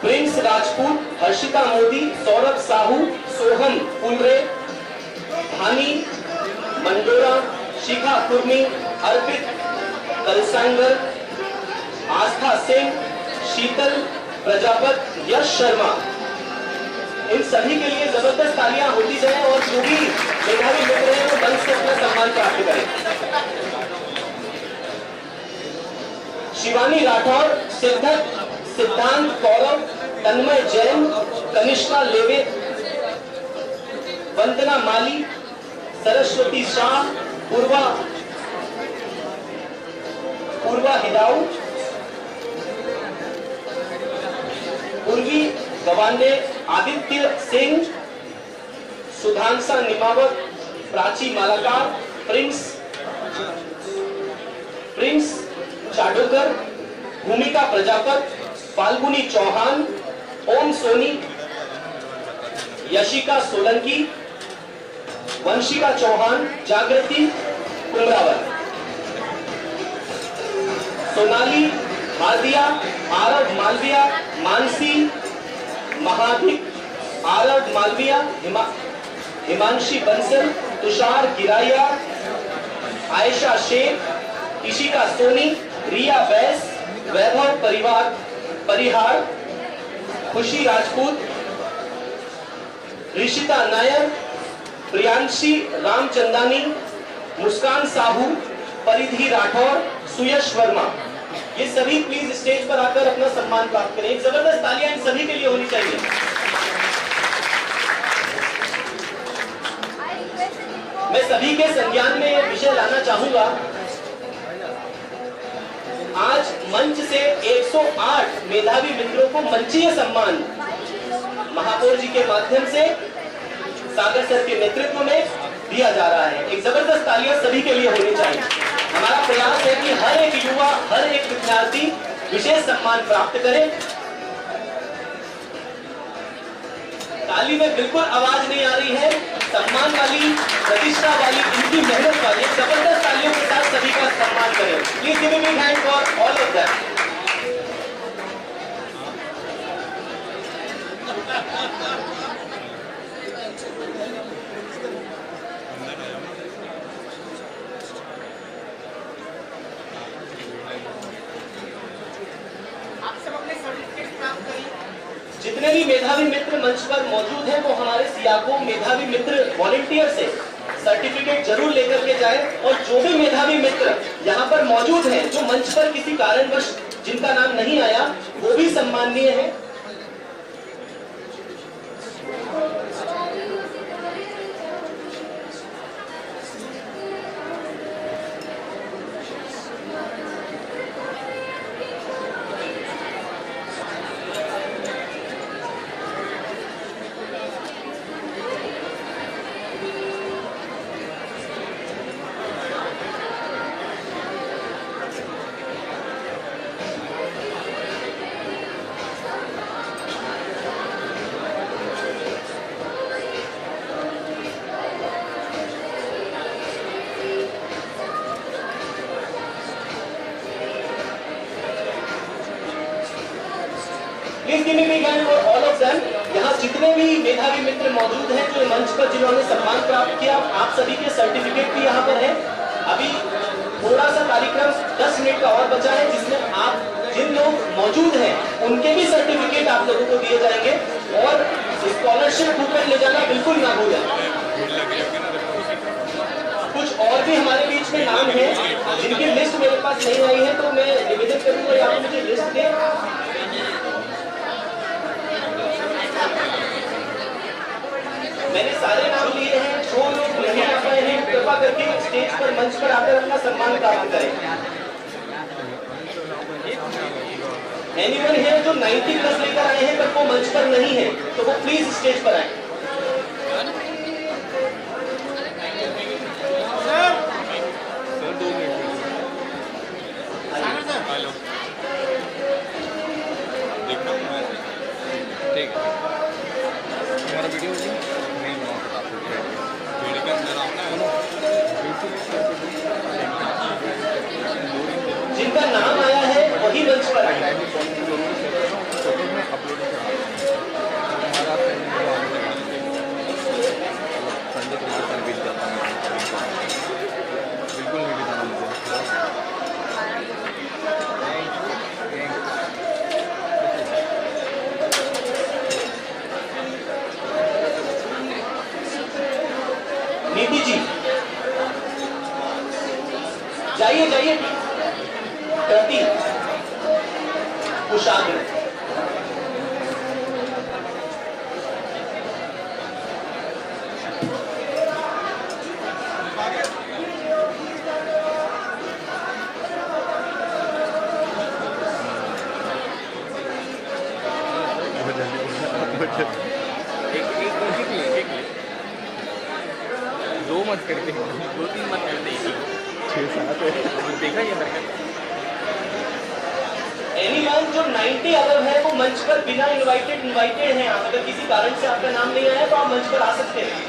प्रिंस राजपूत, हर्षिता मोदी, सौरभ साहू, सोहन पुलरे, भानी मंडोरा, शिखा कुर्मी, अर्पित कलसांगर, आस्था सिंह, शीतल प्रजापत, यश शर्मा। इन सभी के लिए जबरदस्त तालियां होती जाए और जो भी मेधावी मित्र हैं वो मंच से अपना सम्मान प्राप्त करें। शिवानी राठौर, सिद्धांत कौरव, तन्मय जैन, कनिष्का लेवे, वंदना माली, सरस्वती शाह, पूर्वा हिदाऊ, पूर्वी गवांडे, आदित्य सिंह, सुधांशा निमावत, प्राची मालाकार, प्रिंस चाडोकर, भूमिका प्रजापत, फाल्गुनी चौहान, ओम सोनी, यशिका सोलंकी, वंशिका चौहान, जागृति कुमरावत, सोनाली हादिया, आरव मालविया, मानसी महाधिक, आरव मालविया, हिमांशी बंसल, तुषार गिराया, आयशा शेख, इशिका सोनी, रिया बैस, वैभव परिहार, खुशी राजपूत, ऋषिता नायर, प्रियांशी रामचंदानी, मुस्कान साहू, परिधि राठौर, सुयश वर्मा, ये सभी प्लीज स्टेज पर आकर अपना सम्मान प्राप्त करें। एक जबरदस्त तालियां इन सभी के लिए होनी चाहिए। मैं सभी के संज्ञान में यह विषय लाना चाहूंगा। आज मंच से 108 मेधावी मित्रों को मंचीय सम्मान महापौर जी के माध्यम से सागर सर के नेतृत्व में दिया जा रहा है। एक जबरदस्त तालियां सभी के लिए होनी चाहिए। हमारा प्रयास है कि हर एक युवा, हर एक विद्यार्थी विशेष सम्मान प्राप्त करे। ताली में बिल्कुल आवाज नहीं आ रही है। सम्मान वाली, प्रतिष्ठा वाली, इनकी मेहनत वाली जबरदस्त तालियों के साथ सभी का सम्मान करें। Please give a big hand for all of them. जितने भी मेधावी मित्र मंच पर मौजूद हैं वो हमारे सियाको मेधावी मित्र वॉलंटियर से सर्टिफिकेट जरूर लेकर के जाएं। और जो भी मेधावी मित्र यहाँ पर मौजूद हैं, जो मंच पर किसी कारणवश जिनका नाम नहीं आया, वो भी सम्माननीय है। Please give me big hand for all of them. यहाँ जितने भी मेधावी मित्र मौजूद हैं जो मंच पर जिन्होंने सम्मान प्राप्त किया, आप सभी के सर्टिफिकेट भी यहाँ पर है। अभी थोड़ा सा कार्यक्रम 10 मिनट का और बचा है, जिसमें आप जिन लोग मौजूद हैं उनके भी सर्टिफिकेट आप लोगों को दिए जाएंगे। और स्कॉलरशिप कूपन ले जाना बिल्कुल ना भूलें। कुछ और भी हमारे बीच में नाम है जिनकी लिस्ट मेरे पास नहीं आई है, तो मैं निवेदन करूंगा आप मुझे लिस्ट दें। मैंने सारे नाम लिए हैं। जो लोग नहीं आ पाए हैं, कृपा करके स्टेज पर, मंच पर आकर अपना सम्मान प्राप्त करें। एनीवन है जो 90 प्लस लेकर आए हैं पर वो मंच पर नहीं है, तो वो प्लीज स्टेज पर आए। ठीक है, हमारा वीडियो नहीं बना वीडियो के अंदर जिनका नाम आया है वही मंच पर आए। बिल्कुल नहीं बताना मुझे। नीति जी जाइए जाइए। प्रति कुशाग्र दो मत करते, 2-3 मत करते, 6-7 देखा ये हरकत। एनीवन जो 90 अदर है वो मंच पर बिना इनवाइटेड है। अगर किसी कारण से आपका नाम नहीं आया तो आप मंच पर आ सकते हैं।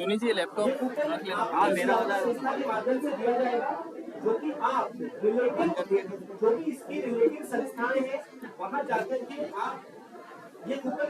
सुनी जी लैपटॉप ये कूपन रख लेना। आपको हाँ मेरा वाला है। संस्था के माध्यम से दिया जाएगा, जो कि आप रिलेटिव जो कि इसकी रिलेटिव संस्थाएं हैं वहां जाकर के आप ये कूपन